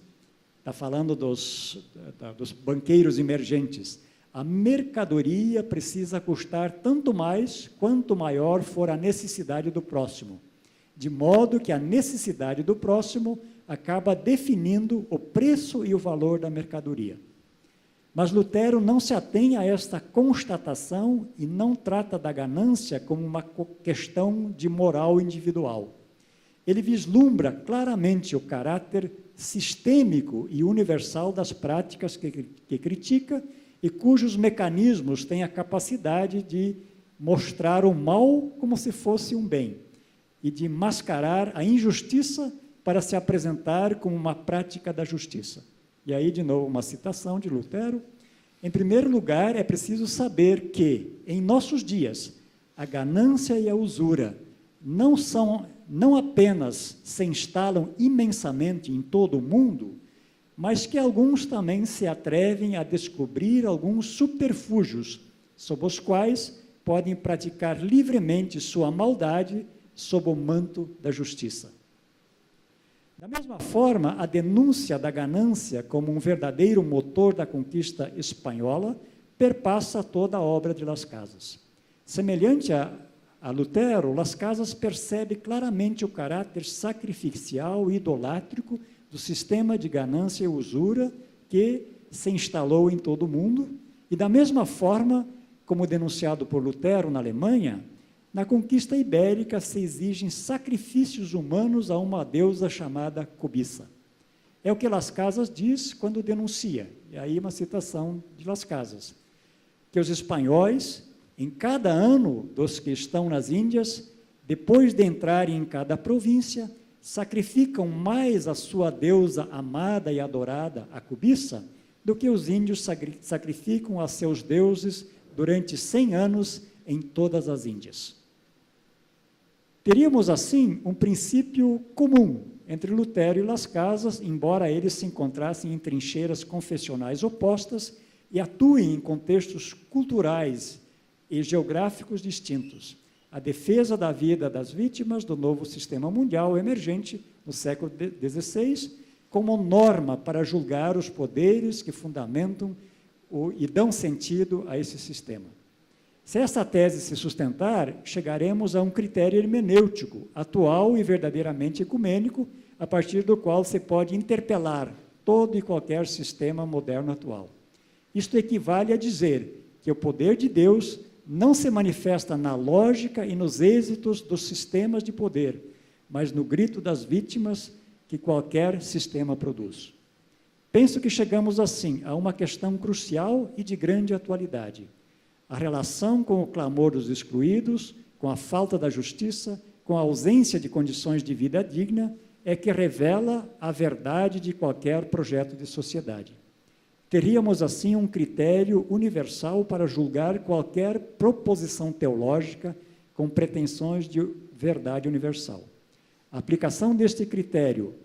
está falando dos banqueiros emergentes, a mercadoria precisa custar tanto mais quanto maior for a necessidade do próximo, de modo que a necessidade do próximo acaba definindo o preço e o valor da mercadoria. Mas Lutero não se atém a esta constatação e não trata da ganância como uma questão de moral individual. Ele vislumbra claramente o caráter sistêmico e universal das práticas que critica e cujos mecanismos têm a capacidade de mostrar o mal como se fosse um bem e de mascarar a injustiça para se apresentar como uma prática da justiça. E aí, de novo, uma citação de Lutero: em primeiro lugar, é preciso saber que, em nossos dias, a ganância e a usura não apenas se instalam imensamente em todo o mundo, mas que alguns também se atrevem a descobrir alguns subterfúgios, sob os quais podem praticar livremente sua maldade sob o manto da justiça. Da mesma forma, a denúncia da ganância como um verdadeiro motor da conquista espanhola perpassa toda a obra de Las Casas. Semelhante a Lutero, Las Casas percebe claramente o caráter sacrificial e idolátrico do sistema de ganância e usura que se instalou em todo o mundo, e da mesma forma, como denunciado por Lutero na Alemanha, na conquista ibérica se exigem sacrifícios humanos a uma deusa chamada cobiça. É o que Las Casas diz quando denuncia, e aí uma citação de Las Casas, que os espanhóis, em cada ano dos que estão nas Índias, depois de entrarem em cada província, sacrificam mais a sua deusa amada e adorada, a cobiça, do que os índios sacrificam a seus deuses durante 100 anos em todas as Índias. Teríamos, assim, um princípio comum entre Lutero e Las Casas, embora eles se encontrassem em trincheiras confessionais opostas e atuem em contextos culturais e geográficos distintos. A defesa da vida das vítimas do novo sistema mundial emergente no século XVI, como norma para julgar os poderes que fundamentam e dão sentido a esse sistema. Se essa tese se sustentar, chegaremos a um critério hermenêutico, atual e verdadeiramente ecumênico, a partir do qual se pode interpelar todo e qualquer sistema moderno atual. Isto equivale a dizer que o poder de Deus não se manifesta na lógica e nos êxitos dos sistemas de poder, mas no grito das vítimas que qualquer sistema produz. Penso que chegamos, assim, a uma questão crucial e de grande atualidade: a relação com o clamor dos excluídos, com a falta da justiça, com a ausência de condições de vida digna, é que revela a verdade de qualquer projeto de sociedade. Teríamos, assim, um critério universal para julgar qualquer proposição teológica com pretensões de verdade universal. A aplicação deste critério,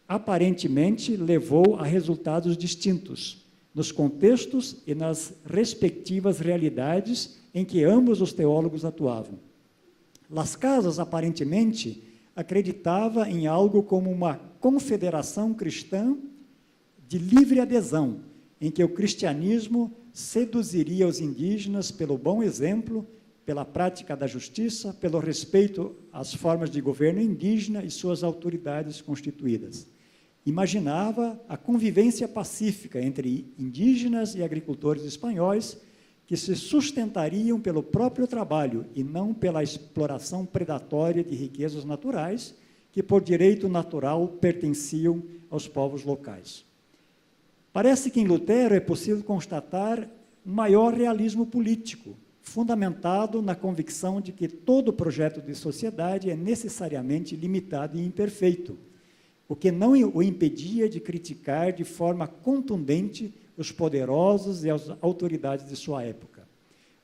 aparentemente, levou a resultados distintos, nos contextos e nas respectivas realidades em que ambos os teólogos atuavam. Las Casas, aparentemente, acreditava em algo como uma confederação cristã de livre adesão, em que o cristianismo seduziria os indígenas pelo bom exemplo, pela prática da justiça, pelo respeito às formas de governo indígena e suas autoridades constituídas. Imaginava a convivência pacífica entre indígenas e agricultores espanhóis que se sustentariam pelo próprio trabalho e não pela exploração predatória de riquezas naturais que, por direito natural, pertenciam aos povos locais. Parece que em Lutero é possível constatar um maior realismo político, fundamentado na convicção de que todo projeto de sociedade é necessariamente limitado e imperfeito, o que não o impedia de criticar de forma contundente os poderosos e as autoridades de sua época.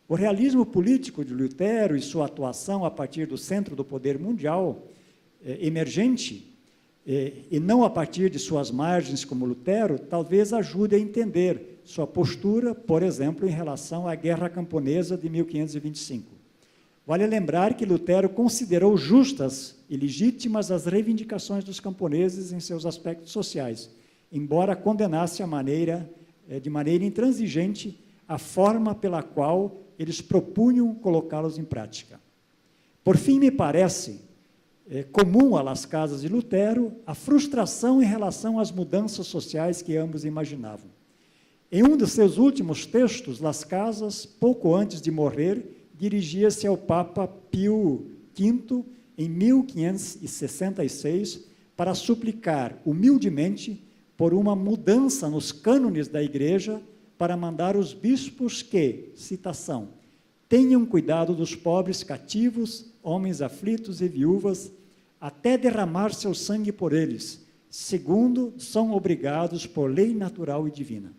O realismo político de Lutero e sua atuação a partir do centro do poder mundial emergente, e não a partir de suas margens como Lutero, talvez ajude a entender sua postura, por exemplo, em relação à Guerra Camponesa de 1525. Vale lembrar que Lutero considerou justas e legítimas as reivindicações dos camponeses em seus aspectos sociais, embora condenasse de maneira intransigente a forma pela qual eles propunham colocá-los em prática. Por fim, me parece comum a Las Casas de Lutero a frustração em relação às mudanças sociais que ambos imaginavam. Em um dos seus últimos textos, Las Casas, pouco antes de morrer, dirigia-se ao Papa Pio V, em 1566, para suplicar humildemente por uma mudança nos cânones da Igreja para mandar os bispos que, citação, tenham cuidado dos pobres cativos, homens aflitos e viúvas, até derramar seu sangue por eles, segundo são obrigados por lei natural e divina.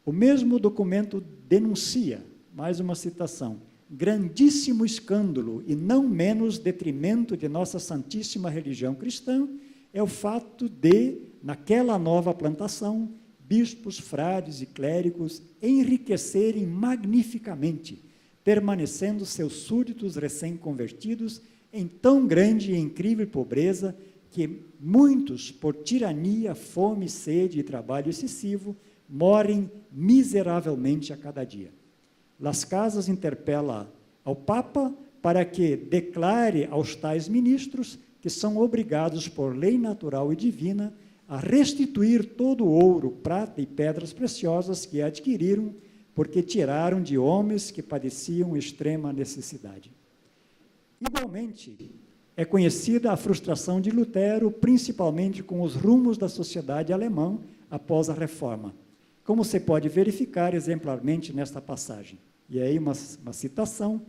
O mesmo documento denuncia, mais uma citação, grandíssimo escândalo e não menos detrimento de nossa santíssima religião cristã é o fato de, naquela nova plantação, bispos, frades e clérigos enriquecerem magnificamente, permanecendo seus súditos recém-convertidos em tão grande e incrível pobreza que muitos, por tirania, fome, sede e trabalho excessivo, morrem miseravelmente a cada dia. Las Casas interpela ao Papa para que declare aos tais ministros que são obrigados por lei natural e divina a restituir todo o ouro, prata e pedras preciosas que adquiriram, porque tiraram de homens que padeciam extrema necessidade. Igualmente, é conhecida a frustração de Lutero, principalmente com os rumos da sociedade alemã após a Reforma, como se pode verificar exemplarmente nesta passagem. E aí uma citação: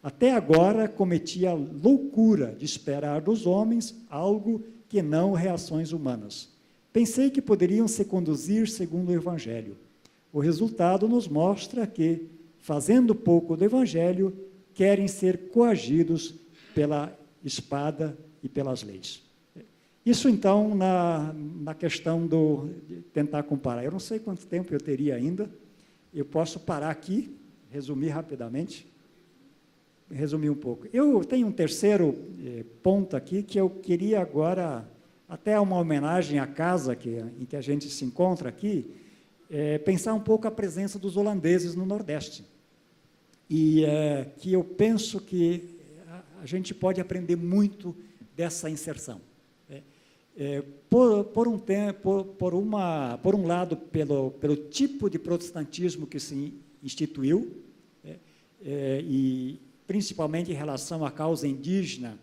até agora cometi a loucura de esperar dos homens algo que não reações humanas. Pensei que poderiam se conduzir segundo o Evangelho. O resultado nos mostra que, fazendo pouco do Evangelho, querem ser coagidos pela espada e pelas leis. Isso, então, na questão de tentar comparar. Eu não sei quanto tempo eu teria ainda, eu posso parar aqui, resumir rapidamente, resumir um pouco. Eu tenho um terceiro ponto aqui, que eu queria agora, até uma homenagem à casa em que a gente se encontra aqui, pensar um pouco a presença dos holandeses no Nordeste. E que eu penso que a gente pode aprender muito dessa inserção. Por um lado, pelo tipo de protestantismo que se instituiu, e principalmente em relação à causa indígena,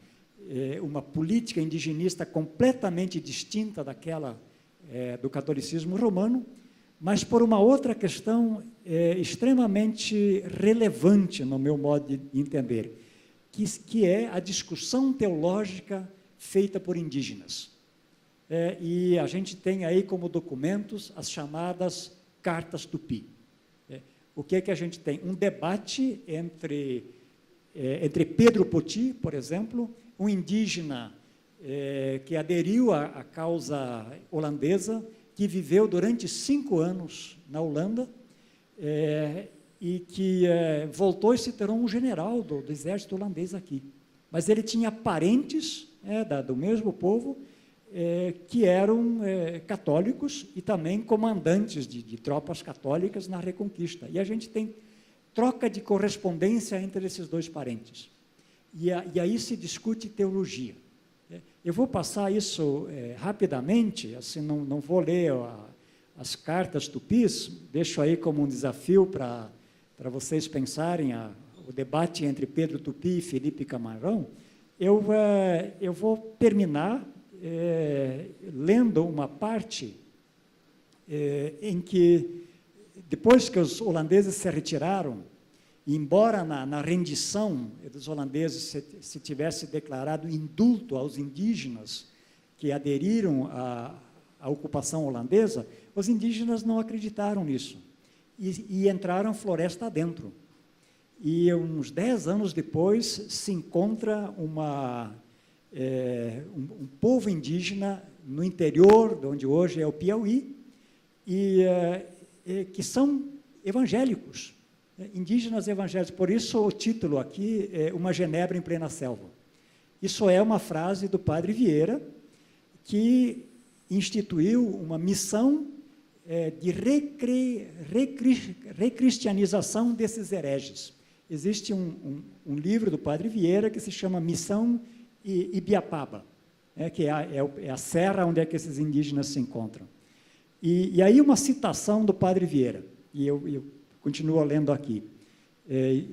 uma política indigenista completamente distinta daquela do catolicismo romano, mas por uma outra questão extremamente relevante, no meu modo de entender, que é a discussão teológica feita por indígenas. E a gente tem aí como documentos as chamadas Cartas Tupi. O que é que a gente tem? Um debate entre Pedro Poti, por exemplo, um indígena que aderiu à causa holandesa, que viveu durante 5 anos na Holanda, e que voltou e se tornou um general do exército holandês aqui. Mas ele tinha parentes do mesmo povo, que eram católicos e também comandantes de tropas católicas na Reconquista. E a gente tem troca de correspondência entre esses dois parentes. E aí se discute teologia. Eu vou passar isso rapidamente, assim, não vou ler as cartas tupis, deixo aí como um desafio para vocês pensarem o debate entre Pedro Tupi e Felipe Camarão. Eu vou terminar lendo uma parte em que, depois que os holandeses se retiraram, embora na rendição dos holandeses se tivesse declarado indulto aos indígenas que aderiram à ocupação holandesa, os indígenas não acreditaram nisso e entraram floresta adentro. E uns 10 anos depois se encontra um povo indígena no interior, de onde hoje é o Piauí, que são evangélicos, indígenas evangélicos. Por isso o título aqui é Uma Genebra em Plena Selva. Isso é uma frase do padre Vieira, que instituiu uma missão de recristianização desses hereges. Existe um livro do padre Vieira que se chama Missão Ibiapaba, que é a serra onde é que esses indígenas se encontram. E aí uma citação do padre Vieira, e eu continuo lendo aqui.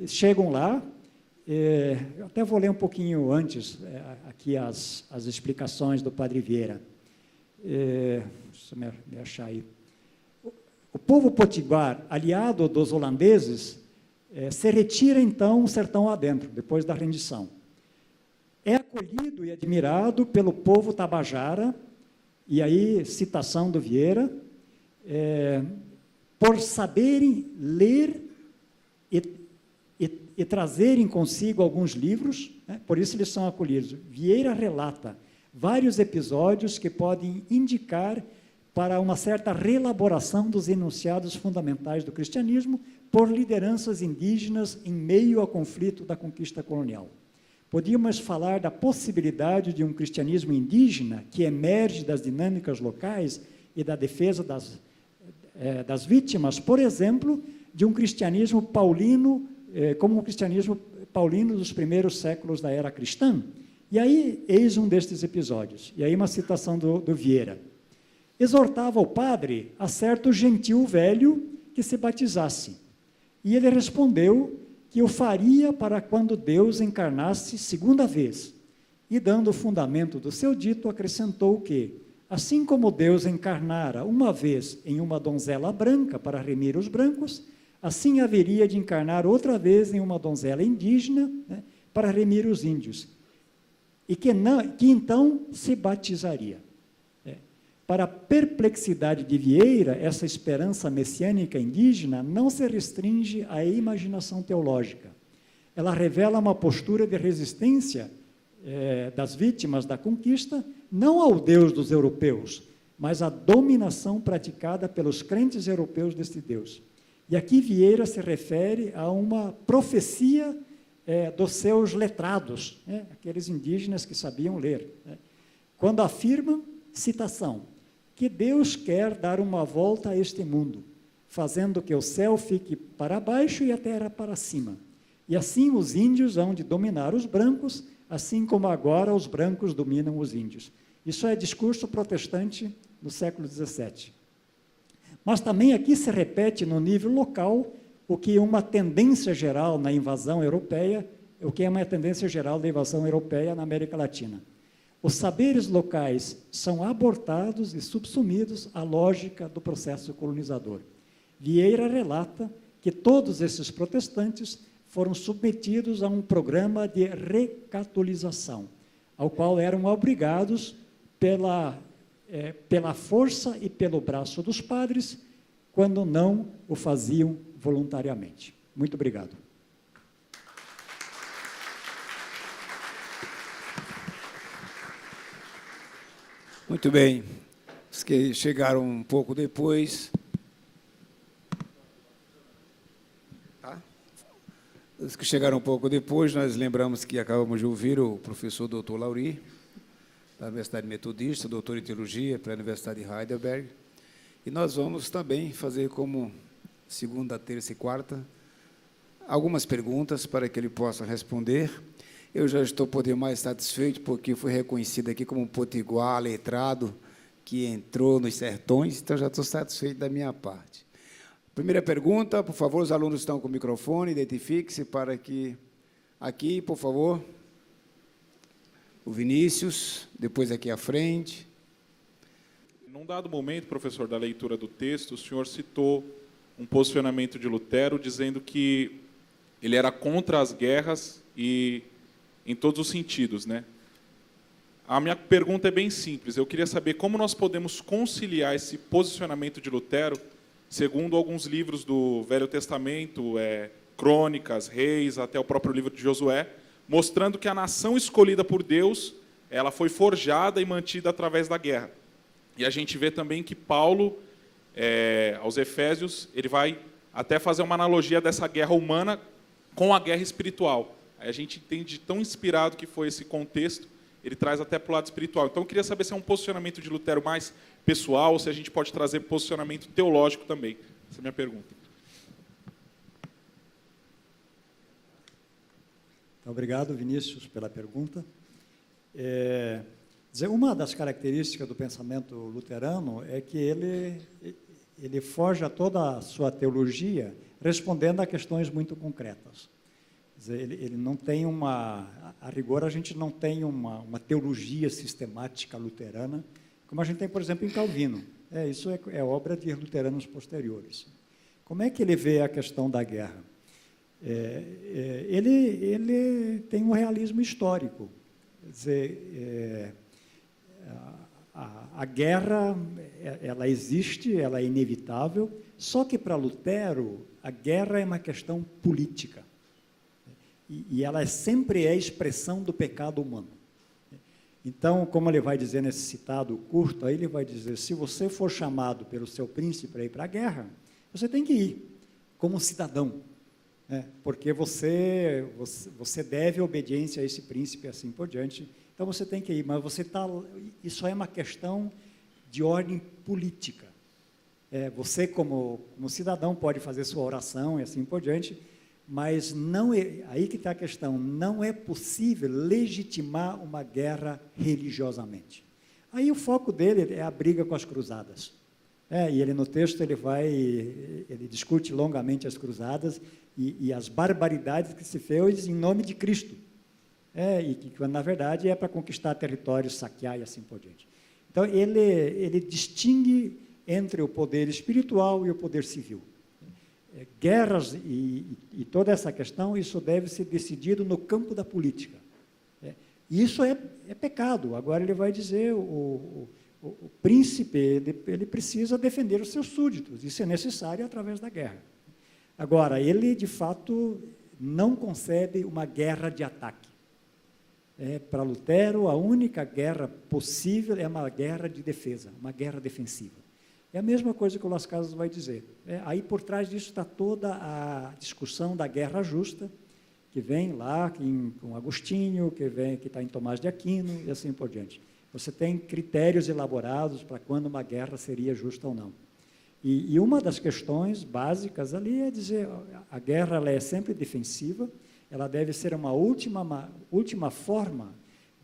Chegam lá, eu até vou ler um pouquinho antes, aqui as explicações do padre Vieira. Deixa eu me achar aí. O povo potiguar, aliado dos holandeses, se retira então o sertão adentro, depois da rendição. É acolhido e admirado pelo povo tabajara, e aí citação do Vieira, por saberem ler e trazerem consigo alguns livros, por isso eles são acolhidos. Vieira relata vários episódios que podem indicar para uma certa reelaboração dos enunciados fundamentais do cristianismo por lideranças indígenas em meio ao conflito da conquista colonial. Podíamos falar da possibilidade de um cristianismo indígena que emerge das dinâmicas locais e da defesa das vítimas, por exemplo, de um cristianismo paulino, como o cristianismo paulino dos primeiros séculos da era cristã. E aí, eis um destes episódios. E aí uma citação do Vieira. Exortava o padre a certo gentil velho que se batizasse. E ele respondeu que o faria para quando Deus encarnasse segunda vez. E, dando o fundamento do seu dito, acrescentou que, assim como Deus encarnara uma vez em uma donzela branca para remir os brancos, assim haveria de encarnar outra vez em uma donzela indígena, para remir os índios. E que então se batizaria. Para a perplexidade de Vieira, essa esperança messiânica indígena não se restringe à imaginação teológica. Ela revela uma postura de resistência das vítimas da conquista, não ao Deus dos europeus, mas à dominação praticada pelos crentes europeus deste Deus. E aqui Vieira se refere a uma profecia dos seus letrados, aqueles indígenas que sabiam ler, quando afirmam, citação, que Deus quer dar uma volta a este mundo, fazendo que o céu fique para baixo e a terra para cima. E assim os índios hão de dominar os brancos, assim como agora os brancos dominam os índios. Isso é discurso protestante do século XVII. Mas também aqui se repete no nível local o que uma tendência geral na invasão europeia, o que é uma tendência geral da invasão europeia na América Latina. Os saberes locais são abortados e subsumidos à lógica do processo colonizador. Vieira relata que todos esses protestantes foram submetidos a um programa de recatolização, ao qual eram obrigados pela força e pelo braço dos padres, quando não o faziam voluntariamente. Muito obrigado. Muito bem. Os que chegaram um pouco depois. Tá? Os que chegaram um pouco depois, nós lembramos que acabamos de ouvir o professor Dr. Lauri, da Universidade Metodista, doutor em Teologia pela Universidade de Heidelberg. E nós vamos também fazer como segunda, terça e quarta, algumas perguntas para que ele possa responder. Eu já estou podendo mais satisfeito, porque fui reconhecido aqui como um potiguar letrado que entrou nos sertões, então já estou satisfeito da minha parte. Primeira pergunta, por favor, os alunos estão com o microfone, identifique-se para que... Aqui, por favor, o Vinícius, depois aqui à frente. Num dado momento, professor, da leitura do texto, o senhor citou um posicionamento de Lutero dizendo que ele era contra as guerras e em todos os sentidos, né? A minha pergunta é bem simples. Eu queria saber como nós podemos conciliar esse posicionamento de Lutero, segundo alguns livros do Velho Testamento, Crônicas, Reis, até o próprio livro de Josué, mostrando que a nação escolhida por Deus, ela foi forjada e mantida através da guerra. E a gente vê também que Paulo, aos Efésios, ele vai até fazer uma analogia dessa guerra humana com a guerra espiritual. Aí a gente entende tão inspirado que foi esse contexto, ele traz até para o lado espiritual. Então, eu queria saber se é um posicionamento de Lutero mais pessoal ou se a gente pode trazer posicionamento teológico também. Essa é a minha pergunta. Obrigado, Vinícius, pela pergunta. Uma das características do pensamento luterano é que ele forja toda a sua teologia respondendo a questões muito concretas. Ele não tem a rigor, a gente não tem uma teologia sistemática luterana, como a gente tem, por exemplo, em Calvino. Isso é obra de luteranos posteriores. Como é que ele vê a questão da guerra? Ele tem um realismo histórico. Quer dizer, a guerra, ela existe, ela é inevitável, só que para Lutero a guerra é uma questão política. E ela sempre é expressão do pecado humano. Então, como ele vai dizer nesse citado curto, aí ele vai dizer, se você for chamado pelo seu príncipe para ir para a guerra, você tem que ir, como cidadão, porque você deve obediência a esse príncipe e assim por diante. Então, você tem que ir, mas isso é uma questão de ordem política. Você, como cidadão, pode fazer sua oração e assim por diante, mas não aí que está a questão, não é possível legitimar uma guerra religiosamente. Aí o foco dele é a briga com as cruzadas. E ele no texto ele discute longamente as cruzadas e as barbaridades que se fez em nome de Cristo. E que na verdade é para conquistar territórios, saquear e assim por diante. Então ele distingue entre o poder espiritual e o poder civil. Guerras e toda essa questão, isso deve ser decidido no campo da política. Isso é pecado. Agora ele vai dizer, o príncipe, ele precisa defender os seus súditos, isso é necessário através da guerra. Agora, ele, de fato, não concebe uma guerra de ataque. Para Lutero, a única guerra possível é uma guerra de defesa, uma guerra defensiva. É a mesma coisa que o Las Casas vai dizer. Aí, por trás disso, está toda a discussão da guerra justa, que vem lá com Agostinho, que está em Tomás de Aquino, e assim por diante. Você tem critérios elaborados para quando uma guerra seria justa ou não. E uma das questões básicas ali é dizer, a guerra ela é sempre defensiva, ela deve ser uma última forma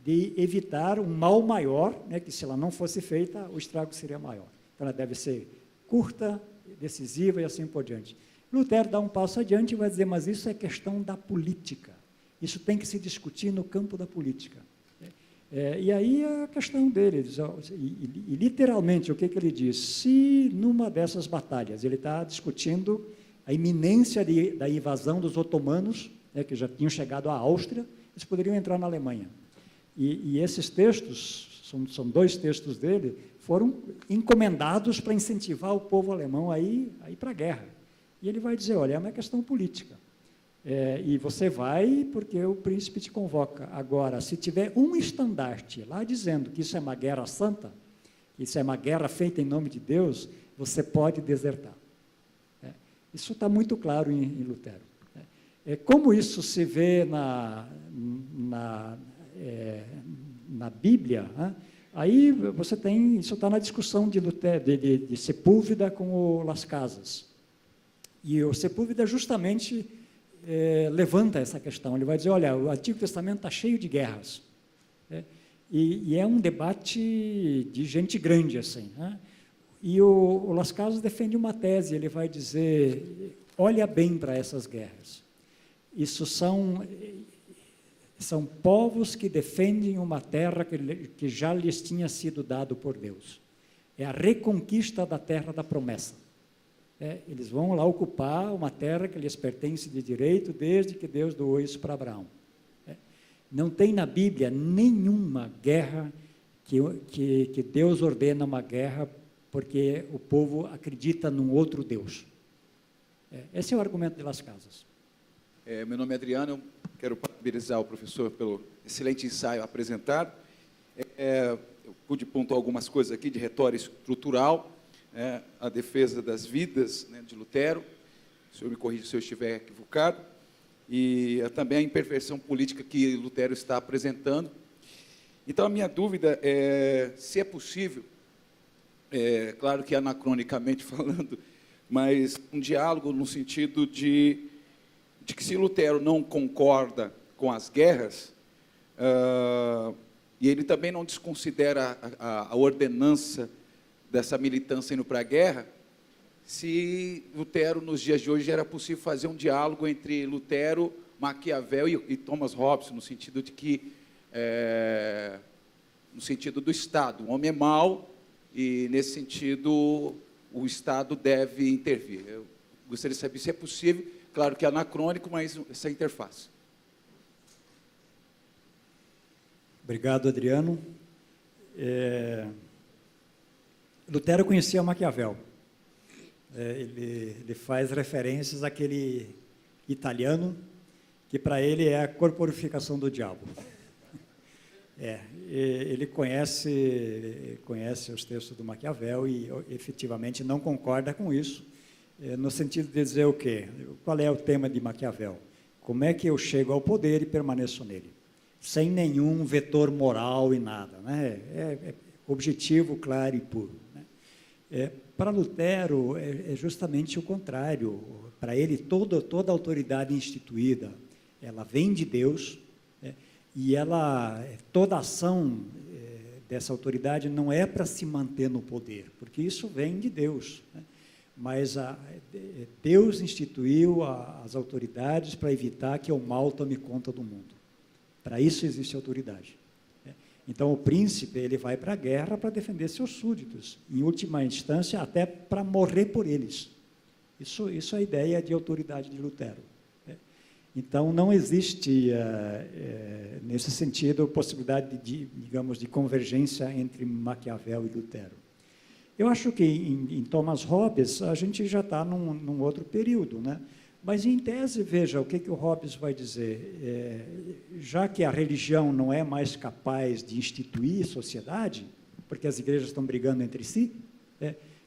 de evitar um mal maior, que se ela não fosse feita, o estrago seria maior. Então, ela deve ser curta, decisiva e assim por diante. Lutero dá um passo adiante e vai dizer, mas isso é questão da política. Isso tem que se discutir no campo da política. E aí a questão dele, ele diz, e literalmente, o que ele diz? Se numa dessas batalhas ele está discutindo a iminência da invasão dos otomanos, que já tinham chegado à Áustria, eles poderiam entrar na Alemanha. E esses textos, são 2 textos dele, foram encomendados para incentivar o povo alemão a ir para a guerra. E ele vai dizer, olha, é uma questão política. E você vai porque o príncipe te convoca. Agora, se tiver um estandarte lá dizendo que isso é uma guerra santa, que isso é uma guerra feita em nome de Deus, você pode desertar. Isso está muito claro em Lutero. Como isso se vê na Bíblia, aí você tem, isso está na discussão de Lutero, de Sepúlveda com o Las Casas. E o Sepúlveda justamente levanta essa questão. Ele vai dizer, olha, o Antigo Testamento está cheio de guerras. E é um debate de gente grande, assim. E o Las Casas defende uma tese, ele vai dizer, olha bem para essas guerras. Isso são povos que defendem uma terra que já lhes tinha sido dado por Deus. É a reconquista da terra da promessa. Eles vão lá ocupar uma terra que lhes pertence de direito desde que Deus doou isso para Abraão. Não tem na Bíblia nenhuma guerra que Deus ordena uma guerra porque o povo acredita num outro Deus. Esse é o argumento de Las Casas. Meu nome é Adriano, eu quero parabenizar o professor pelo excelente ensaio apresentado. Eu pude pontuar algumas coisas aqui de retórica estrutural, a defesa das vidas, de Lutero, o senhor me corrija se eu estiver equivocado, e também a imperfeição política que Lutero está apresentando. Então, a minha dúvida é se é possível, claro que anacronicamente falando, mas um diálogo no sentido de que se Lutero não concorda com as guerras, e ele também não desconsidera a ordenança dessa militância indo para a guerra, se Lutero, nos dias de hoje, era possível fazer um diálogo entre Lutero, Maquiavel e Thomas Hobbes, no sentido de que, no sentido do Estado, o homem é mau e, nesse sentido, o Estado deve intervir. Eu gostaria de saber se é possível, claro que é anacrônico, mas essa interface. Obrigado, Adriano. Lutero conhecia Maquiavel. Ele faz referências àquele italiano que para ele é a corporificação do diabo. Ele conhece os textos do Maquiavel e efetivamente não concorda com isso, no sentido de dizer o quê? Qual é o tema de Maquiavel? Como é que eu chego ao poder e permaneço nele? Sem nenhum vetor moral e nada. É objetivo, claro e puro. Para Lutero, é justamente o contrário. Para ele, toda autoridade instituída, ela vem de Deus, e toda ação dessa autoridade não é para se manter no poder, porque isso vem de Deus. Mas Deus instituiu as autoridades para evitar que o mal tome conta do mundo. Para isso existe autoridade. Então, o príncipe ele vai para a guerra para defender seus súditos, em última instância, até para morrer por eles. Isso é a ideia de autoridade de Lutero. Então, não existe, nesse sentido, possibilidade de convergência entre Maquiavel e Lutero. Eu acho que em Thomas Hobbes a gente já está num outro período, Mas, em tese, veja o que o Hobbes vai dizer. Já que a religião não é mais capaz de instituir sociedade, porque as igrejas estão brigando entre si,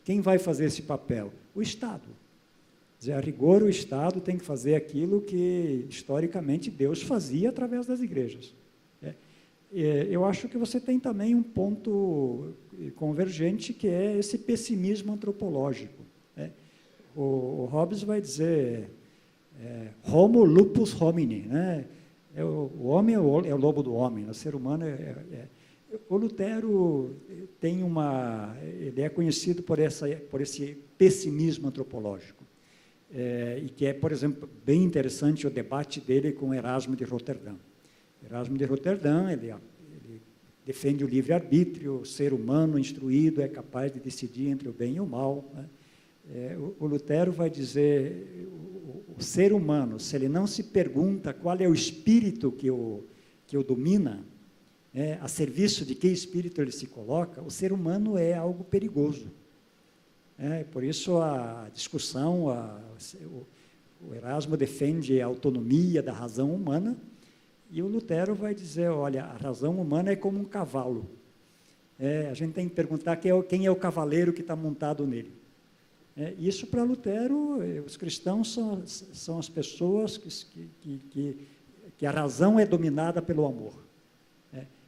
quem vai fazer esse papel? O Estado. Quer dizer, a rigor, o Estado tem que fazer aquilo que, historicamente, Deus fazia através das igrejas. Eu acho que você tem também um ponto convergente, que é esse pessimismo antropológico. O Hobbes vai dizer... Homo lupus homini, o homem é o lobo do homem, o ser humano O Lutero ele é conhecido por esse pessimismo antropológico. e que é, por exemplo, bem interessante o debate dele com Erasmo de Roterdã. Erasmo de Roterdã, ele defende o livre-arbítrio, o ser humano instruído é capaz de decidir entre o bem e o mal, né? O Lutero vai dizer, o ser humano, se ele não se pergunta qual é o espírito que o domina, a serviço de que espírito ele se coloca, o ser humano é algo perigoso. Por isso a discussão, o Erasmo defende a autonomia da razão humana, e o Lutero vai dizer, olha, a razão humana é como um cavalo. A gente tem que perguntar quem é o cavaleiro que está montado nele. Isso, para Lutero, os cristãos são as pessoas que a razão é dominada pelo amor.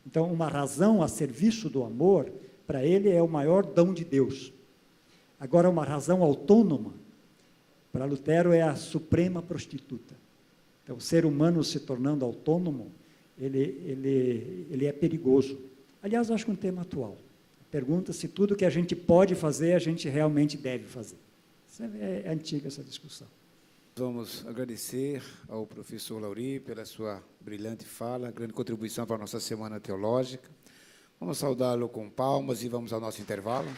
Então, uma razão a serviço do amor, para ele, é o maior dom de Deus. Agora, uma razão autônoma, para Lutero, é a suprema prostituta. Então, o ser humano se tornando autônomo, ele é perigoso. Aliás, acho que é um tema atual. Pergunta se tudo que a gente pode fazer, a gente realmente deve fazer. É antiga essa discussão. Vamos agradecer ao professor Laury pela sua brilhante fala, grande contribuição para a nossa Semana Teológica. Vamos saudá-lo com palmas e vamos ao nosso intervalo.